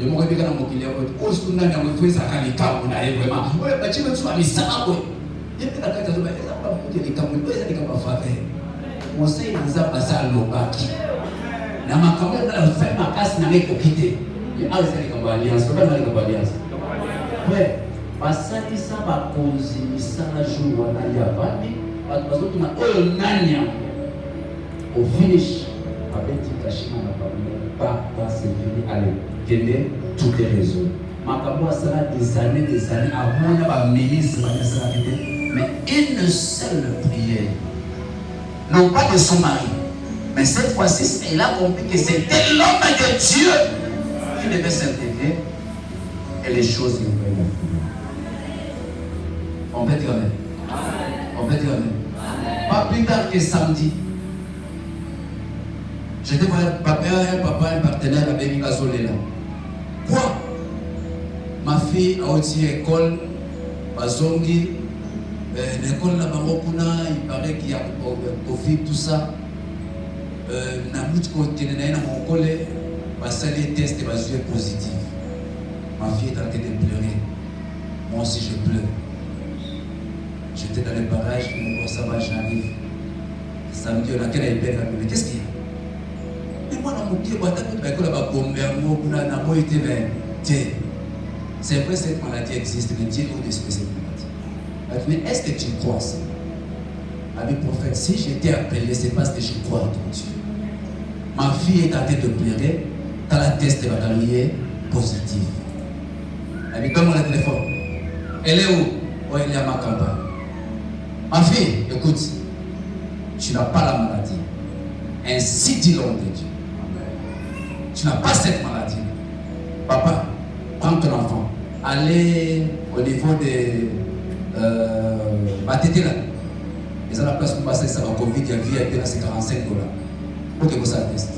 Je me rappelle quand mon client dit, est-ce qu'on a fait ça quand les cas on a vraiment? Oui, mais tu me sois mis ça là. Je me dis, ça va pas les cas, mais ça n'est pas faveur. On sait que ça passe à l'obaki. Na makambo na fait ma casse na meko quitter. Il a aussi comme alliance, comment on a comme alliance? Ouais, basaki ça ba konzi misala jour na yabani, parce que tuna oyo nanya au finish Papa, c'est fini. Allez, quelle tout est résolu. Makambo ça des années, avant la ministre, mais une seule prière. Non pas de son mari, mais cette fois-ci, elle a compris que c'était l'homme de Dieu qui devait s'intégrer et les choses lui venaient. On peut dire amen. On peut dire amen. Pas plus tard que samedi, j'étais voir un partenaire avec Mikazolela. Quoi? Ma fille a aussi école, Bazongi, l'école là-bas, il paraît qu'il y a Covid, tout ça. Na mutu côté na mon collègue, parce que les tests sont positifs. Ma fille est en train de pleurer. Moi aussi je pleure. J'étais dans les barrages, bon ça va, j'arrive. Samedi, on a quel épée, mais qu'est-ce qu'il y a? Mais moi, dans mon pied, c'est vrai, cette maladie existe, mais Dieu est au-dessus de cette maladie. Mais est-ce que tu crois ça? Ami prophète, si j'étais appelé, c'est parce que je crois en ton Dieu. Ma fille est en train de pleurer, t'as la test de bataille positive. Ami, donne-moi le téléphone. Elle est où? Oh, elle est à ma campagne. Ma fille, écoute, tu n'as pas la maladie. Ainsi dit l'homme de Dieu. Tu n'as pas cette maladie. Papa, prends ton enfant. Allez au niveau de ma tété là. Ils ont la place pour passer ça va Covid, il y a VIP là, c'est $45. Pour que vous ça teste.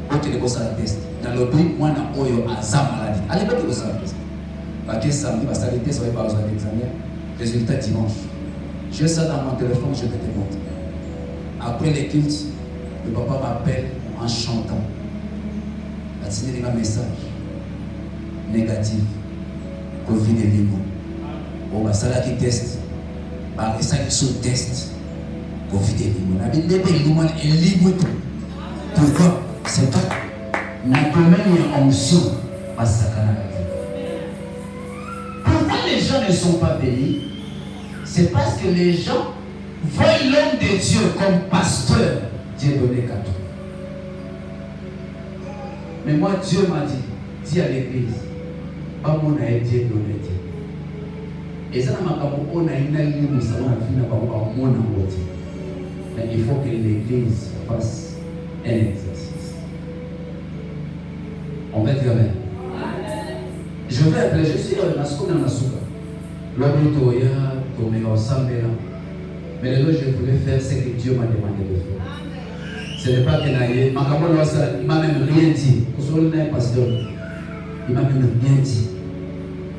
Pour que vous ça teste. Dans le pays, moi, je suis en maladie. Allez, pour que vous ça teste. Parce que samedi, parce que les tests, on va pas besoin d'examen. Résultat dimanche. J'ai ça dans mon téléphone, je vais te montrer. Après les cultes, le papa m'appelle en chantant. Il a signé un message négatif. Covid est libre. Bon, bah, ça là qui teste. Bah, ça qui sous test. Covid est libre. La Bible est libre. Pourquoi? C'est pas. N'a pas même une onction. Pourquoi les gens ne sont pas bénis? C'est parce que les gens voient l'homme de Dieu comme pasteur. Dieu donné qu'à toi. Mais moi, Dieu m'a dit, dis à l'église, pas mon aide, Dieu donné Dieu. Et ça, on a une ligne, mais il faut que l'église fasse un exercice. On va dire amen. Je vais appeler, je suis dans la souka. L'autre, il y a tourné ensemble là. Mais le jour, je voulais faire ce que Dieu m'a demandé de faire. Ce n'est pas que il m'a même rien dit. Il m'a même rien dit.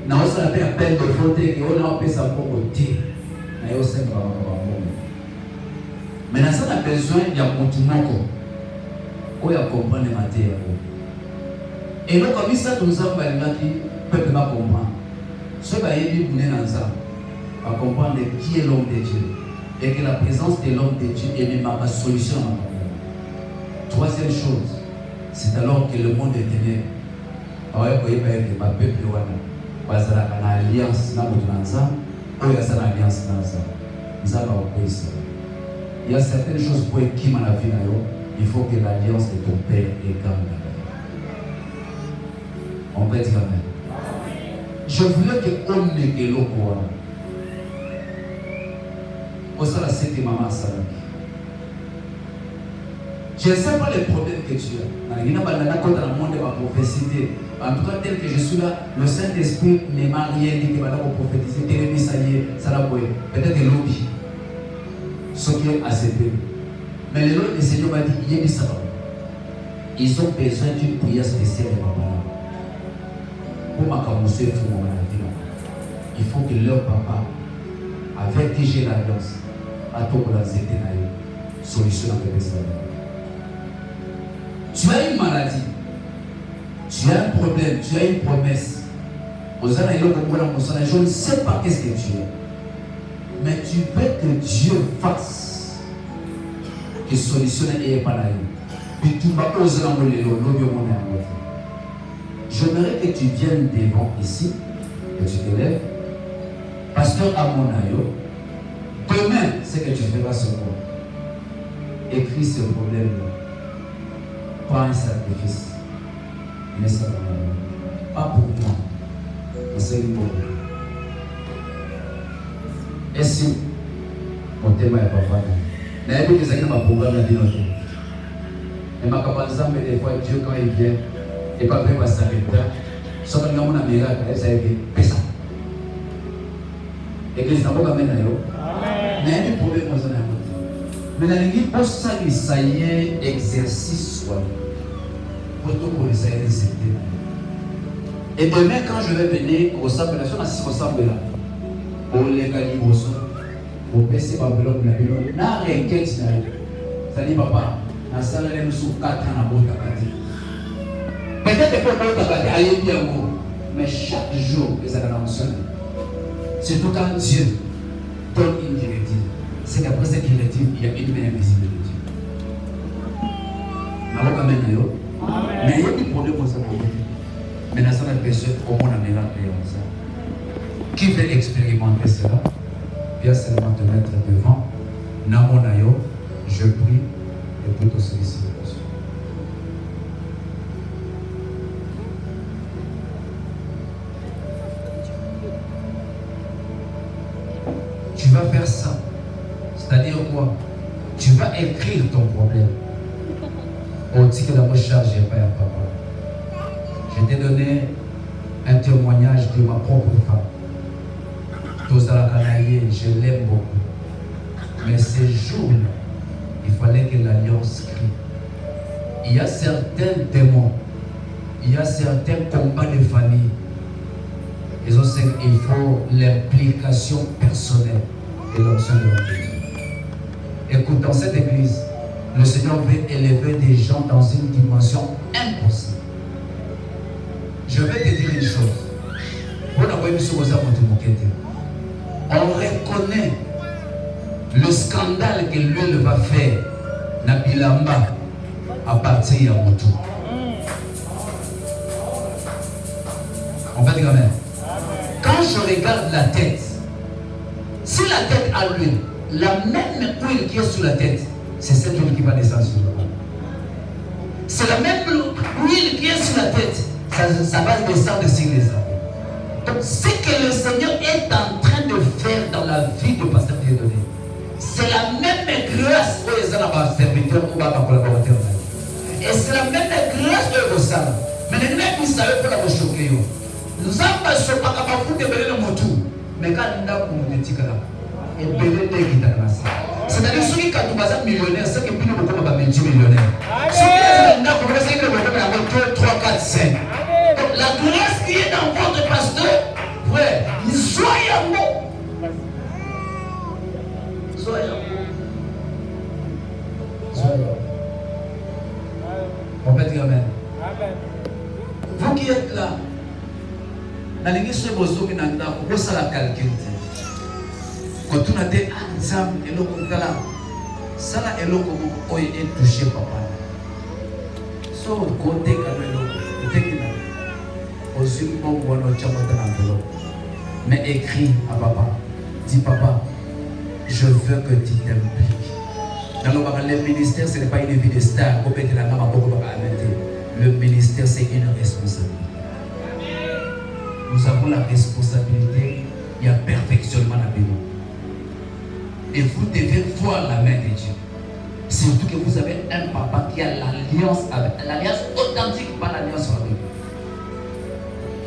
Il m'a fait appel de frontière qu'on a appelé ça pour côté. Maintenant, ça a besoin de mon où il a compris les matières. Et donc, comme ça, tout ça, le peuple va comprendre. Ce qui va comprendre qui est l'homme de Dieu. Et que la présence de l'homme de Dieu est même ma solution. Troisième chose, c'est alors que le monde est ténèbres. Alors, il y a ma peuple, il y a une alliance dans il y a une alliance dans il y a certaines choses pour qui m'a la vie, il faut que l'alliance de ton père est calme. On peut dire amen. Je voulais que on ne que l'eau quoi. Pour ça, c'est que maman s'arrête. Je ne sais pas les problèmes que tu as. Il y a dans le monde de ma prophétie. En tout cas, tel que je suis là, le Saint-Esprit ne m'a rien dit que je vais prophétiser. Ça va peut-être lobby. Ce qui est accepté. Mais le Seigneur m'a dit, il y a des sabbats. Ils ont besoin d'une prière spéciale de ma parole. Pour ma commencer tout mon vie. Il faut que leur papa, avec qui j'ai l'alliance, à tout pour la solution avec les sabbats. Tu as une maladie, tu as un problème, tu as une promesse. Je ne sais pas qu'est-ce que tu es. Mais tu veux que Dieu fasse que solutionne et pas là. Puis tu vas oser l'envoyer j'aimerais que tu viennes devant ici, que tu te lèves. Pasteur Amonayo, demain, ce que tu feras ce mois, écris ce problème-là. pas un sacrifice. Mais ça pas pour moi. C'est pour moi. Et si mon thème est pas vrai, mais il y a un programme à dire. Et ma capacité, des fois, Dieu, quand il vient, et pas vraiment s'arrêter. Sauf que nous avons un miracle, ça a été péssant. L'église n'a pas amené à l'eau. Mais il y a un problème dans la vie. Mais dans l'église, pour ça, il s'agit d'exercice soit. Pour tout pour les aider. Et demain, quand je vais venir au Sample, on assiste au Sample là. Pour les calibres, pour baisser ma bloc, n'a rien qu'elle s'y arrive. Ça dit, papa, la salle est sous 4 ans à bout de peut-être que pour aller bien haut, mais chaque jour, les annonces, surtout quand Dieu donne une directive, c'est qu'après cette directive, il y a une main invisible de Dieu. Mais il y a des problèmes pour ça. Mais dans cette personne, au moins, on a ça. Qui veut expérimenter cela? Viens seulement te mettre devant. Namonayo, je prie et pour te solliciter. Tu vas faire ça. C'est-à-dire quoi? Tu vas écrire ton problème. On dit que la recharge n'est pas à papa. Je t'ai donné un témoignage de ma propre femme. Je l'aime beaucoup. Mais ces jours-là, il fallait que l'alliance crie. Il y a certains démons, il y a certains combats de famille. Il faut l'implication personnelle de l'onction de Dieu. Écoute, dans cette église, le Seigneur veut élever des gens dans une dimension impossible. Je vais te dire une chose. On reconnaît le scandale que l'huile va faire Nabilamba à partir de Motu. On va dire quand même. Quand je regarde la tête, si la tête a l'huile, la même huile qui est sur la tête, c'est cette huile qui va descendre sur le corps. C'est la même huile qui est sur la tête, ça va descendre sur les arbres. Donc, ce que le Seigneur est en train de faire dans la vie de Pasteur Dieudonné, c'est la même grâce que les serviteurs ou les collaborateurs. Et c'est la même grâce que vous savez. Mais les gens qui savent pour la choquer. Nous avons pas de le motu. Mais quand nous avons dit que c'est-à-dire ceux qui sont millionnaires, ceux qui sont multimillionnaires. Ceux qui sont 3, 4, 5. Donc la grâce qui est dans votre pasteur, frère, soyez bon. Soyez bon. On peut dire amen. Vous qui êtes là, dans l'église de Bozo, vous avez la calcul. Quand on a dit, Zam, et l'eau comme ça, ça là, et l'eau comme on est touché, papa. So, côté comme l'eau, mais écris à papa. Dis papa, je veux que tu t'impliques. Dans le ministère, ce n'est pas une vie de star. Le ministère, c'est une responsabilité. Nous avons la responsabilité, il y a perfectionnement à nous. Et vous devez voir la main de Dieu. Surtout que vous avez un papa qui a l'alliance avec l'alliance authentique, pas l'alliance avec lui.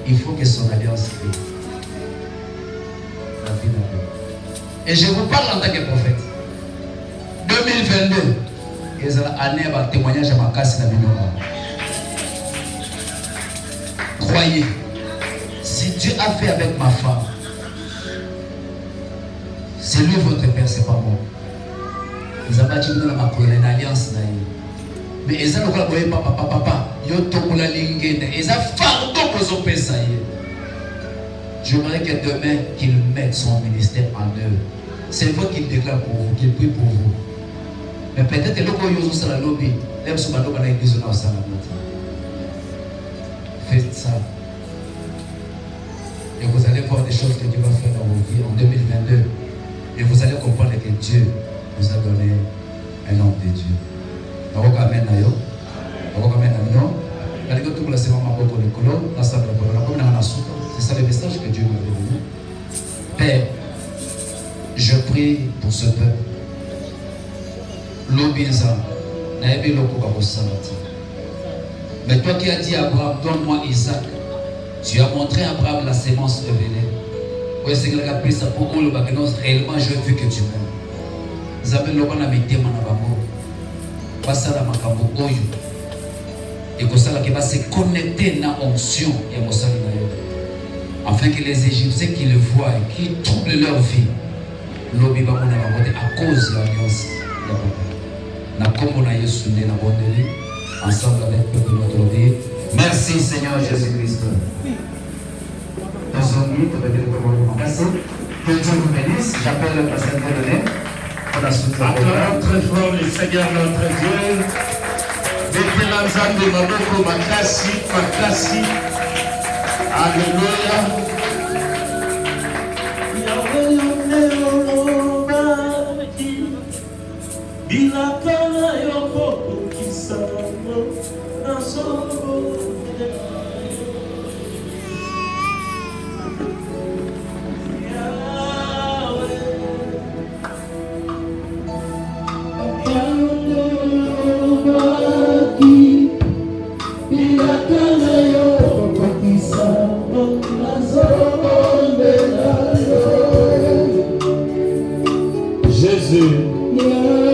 Il faut que son alliance vive. Et je vous parle en tant que prophète. 2022, et c'est l'année va témoignage à ma casse la mémoire. Croyez, si Dieu a fait avec ma femme, c'est lui votre père, c'est pas moi. Vous avez dit que une alliance. Mais ils ont dit papa, j'aimerais que demain qu'il mette son ministère en œuvre. C'est vous qu'il déclare pour vous, qu'il prie pour vous. Mais peut-être que l'autre chose la lobby, l'aime sur ma l'église au faites ça. Et vous allez voir des choses que Dieu va faire dans vos vies en 2022. Et vous allez comprendre que Dieu vous a donné un homme de Dieu. pour ce peuple. L'obéissant, mais toi qui as dit à Abraham, donne-moi Isaac, tu as montré à Abraham la sémence révélée. Oui, c'est que la prise pour le bagage, réellement, je veux que tu m'aimes. Zabel Loban a mis des mains à Babo. Passala Makambo Oyo. Et que ça va se connecter à l'onction et à Mossalinayo. Afin que les Égyptiens qui le voient et qui troublent leur vie, l'obi va à cause de l'alliance. Na kombo na Yesu ne na bondeli ensemble avec le peuple de notre vie. Merci Seigneur Jésus-Christ. Nous sommes libres de dire comment nous passer. Que Dieu vous bénisse. J'appelle le pasteur Dieudonné pour la suite. Acclamons très fort le Seigneur notre Dieu. Mettez l'ensemble de Maboko Makasi. Alléluia. Bilakana yoko kisamo nasobo Jésus.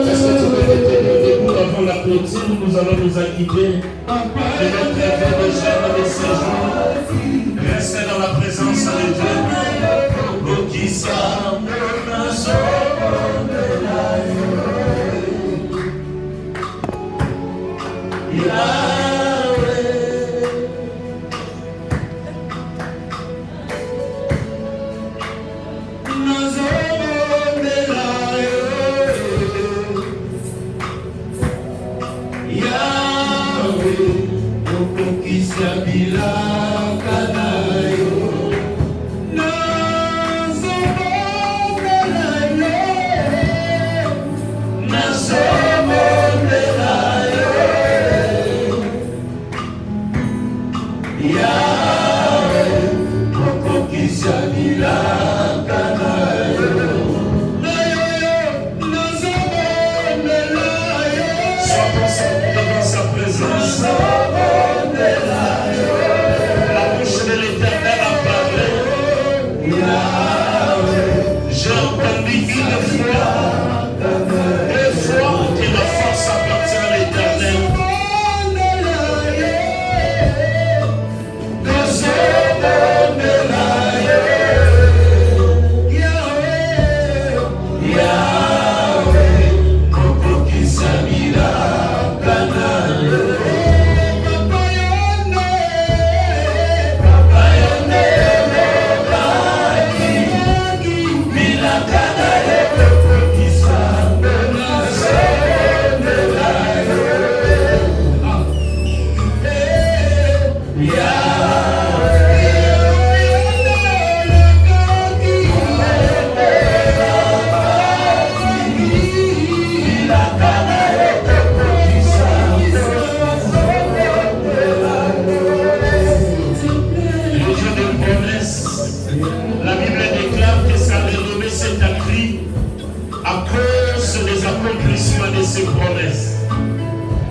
Est-ce que tu peux te tenir debout avant la clôture? Nous allons nous acquitter de notre rêve de chaîne de séjour. Restez dans la présence de Dieu.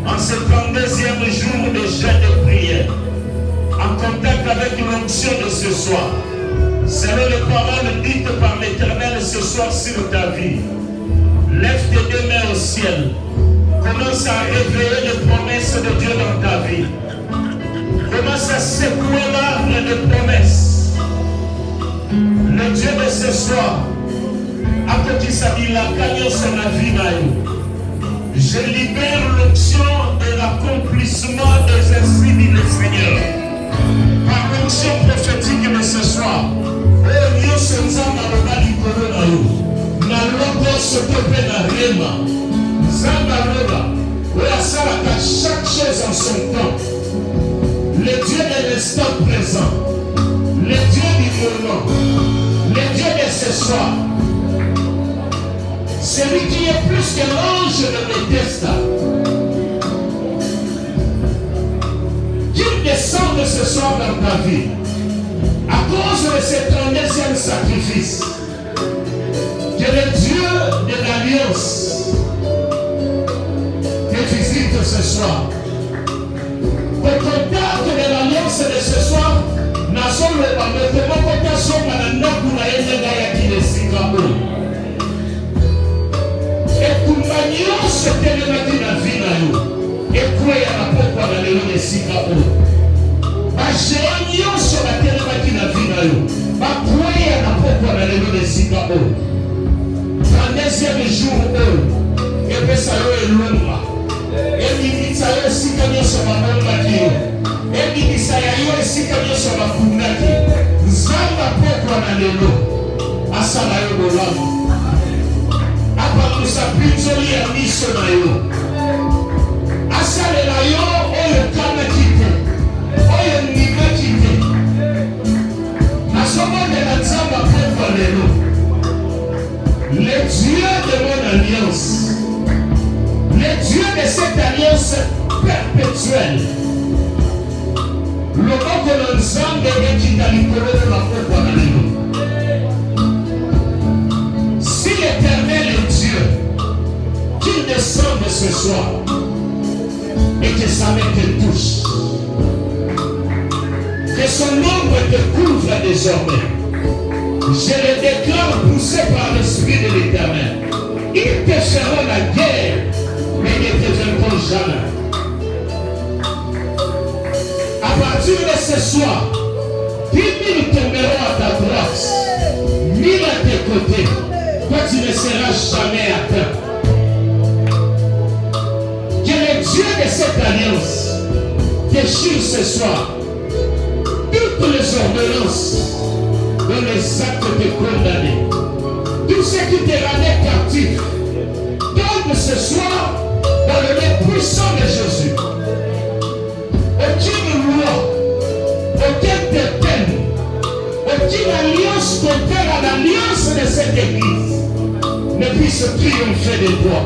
En ce 32e jour de jeûne de prière, en contact avec l'onction de ce soir, selon les paroles dites par l'Éternel ce soir sur ta vie, lève tes deux mains au ciel, commence à révéler les promesses de Dieu dans ta vie, commence à secouer l'arbre de promesses. Le Dieu de ce soir, à côté de sa vie, la gagne son avis. Je libère l'onction de l'accomplissement des esprits du Seigneur. Par l'onction prophétique de ce soir, chaque chose en son temps. Le Dieu de l'instant présent, le Dieu du moment, le Dieu de ce soir, celui qui est plus que l'ange de Bethesda, qu'il descende ce soir dans ta vie, à cause de ce 32e sacrifice, que le Dieu de soir. Au contact de l'alliance de ce soir, Nason le Bametemo Kotason Mananaku na Yenga Yaki de Singapore. Et Kumbanyo se télémati na vie na yo. Et quoi y a la pourquoi na l'élo de Singapore. Bajéanyo se la télémati na vie na yo. Quoi y a la pourquoi na l'élo de Singapore. 30e jour, et puis ça y est long. Et il dit ça y est si comme ça va m'embarquer. Et il dit ça y est si comme ça va m'embarquer. Zamba pourquoi na l'élo. Asala yo bolamo. Apa musa pinzoli ya miso na yo. Asale la yo oyo kama kite. Oyo niga kite. Nasomo de la zamba pourquoi l'élo. Le Dieu de mon alliance, le Dieu de cette alliance perpétuelle, le mot que l'ensemble est qui t'a libéré de la foi. Si l'Éternel est Dieu, qu'il descende ce soir et que sa main te touche, que son ombre te couvre désormais. Je le déclare poussé par l'Esprit de l'Éternel. Ils te feront la guerre, mais ils ne te vaincront jamais. À partir de ce soir, 10 000 tomberont à ta droite, 1000 à tes côtés. Toi, tu ne seras jamais atteint. Que le Dieu de cette alliance déchire ce soir toutes les ordonnances dans les actes de condamnés. Tout ce qui te rendait captif, tombe ce soir dans le nom puissant de Jésus. Aucune loi, aucune peine, aucune alliance contraire à l'alliance de cette église ne puisse triompher de toi.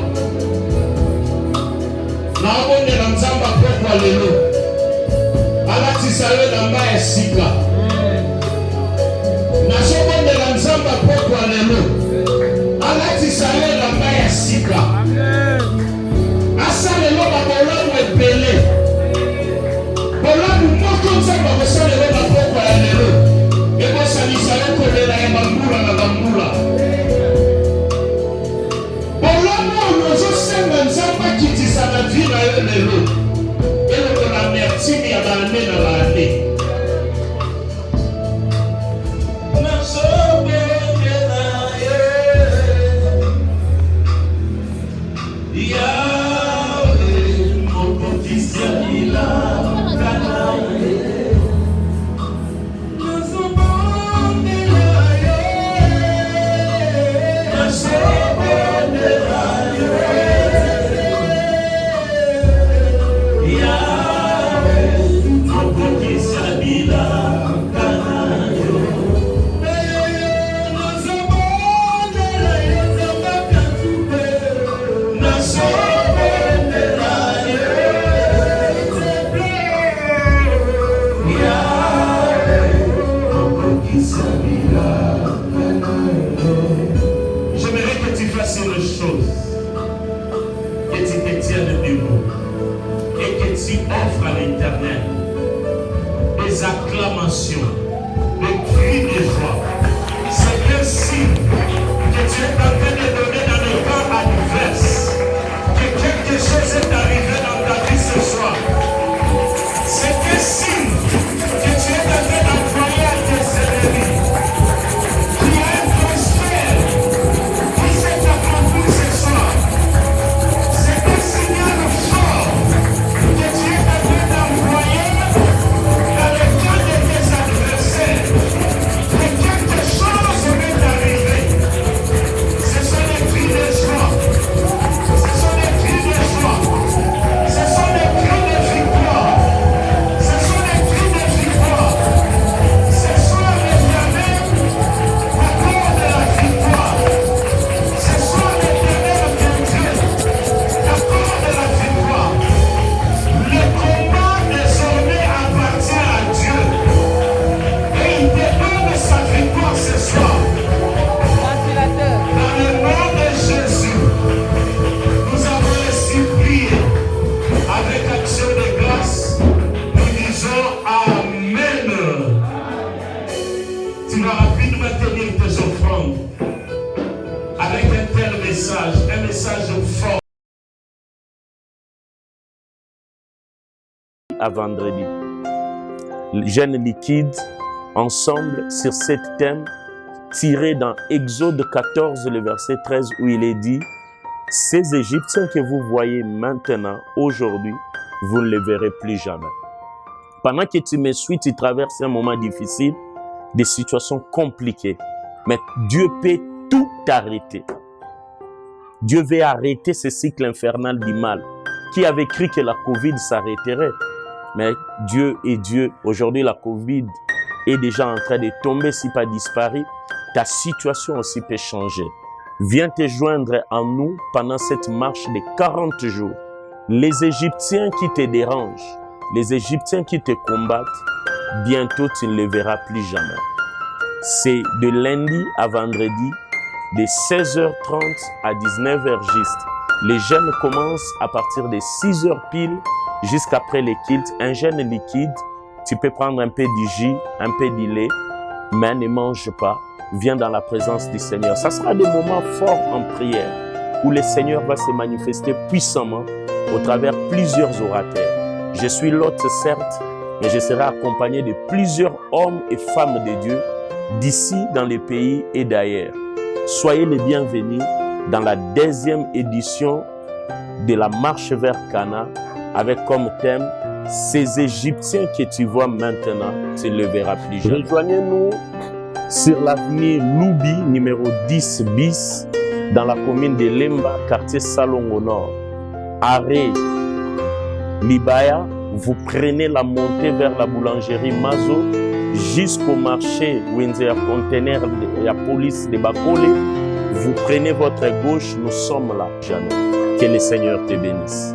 Naomone na nzamba pokwa lelo. Alatisa yo na mba esika. Nazomone na nzamba pokwa lelo. Alatisa yo na mba esika. Asa lelo ba bolamu ebele. Bolamu moko nzamba kosa lelo na pokwa ya lelo. Eko salisa yo kolela ya bambula na bambula. Bolamu ozo senga nzamba kitisa na vie na yo lelo. Eloko na mertini ya baane na baane. J'aimerais que tu fasses une chose, que tu te tiennes debout et que tu offres à l'Éternel des acclamations, des cris de joie. C'est un signe que tu es en train de donner dans le camp adverse, que quelque chose est arrivé dans ta vie ce soir. C'est un signe que tu es en train d'envoyer à tes ennemis. Quelque à vendredi. Jeûne liquide, ensemble sur cet thème tiré dans Exode 14, le verset 13, où il est dit « Ces Égyptiens que vous voyez maintenant, aujourd'hui, vous ne les verrez plus jamais. » Pendant que tu me suis, tu traverses un moment difficile, des situations compliquées. Mais Dieu peut tout arrêter. Dieu veut arrêter ce cycle infernal du mal. Qui avait cru que la Covid s'arrêterait? Mais Dieu est Dieu. Aujourd'hui, la Covid est déjà en train de tomber, si pas disparu. Ta situation aussi peut changer. Viens te joindre à nous pendant cette marche de 40 jours. Les Égyptiens qui te dérangent, les Égyptiens qui te combattent, bientôt tu ne les verras plus jamais. C'est de lundi à vendredi, de 16h30 à 19h juste. Les jeûnes commencent à partir de 6h pile jusqu'après les cultes. Un jeûne liquide, tu peux prendre un peu du jus, un peu de lait, mais ne mange pas. Viens dans la présence du Seigneur. Ça sera des moments forts en prière où le Seigneur va se manifester puissamment au travers plusieurs orateurs. Je suis l'hôte, certes, mais je serai accompagné de plusieurs hommes et femmes de Dieu d'ici, dans les pays et d'ailleurs. Soyez les bienvenus dans la 2e édition de la marche vers Cana avec comme thème « Ces Égyptiens que tu vois maintenant, tu ne les verras plus jamais ». Rejoignez-nous sur l'avenue Loubi, numéro 10 bis, dans la commune de Lemba, quartier Salongo Nord. Arrêt Libaya, vous prenez la montée vers la boulangerie Mazo jusqu'au marché Windsor Container et la police de Bakole. Vous prenez votre gauche, nous sommes là. Jamais. Que le Seigneur te bénisse.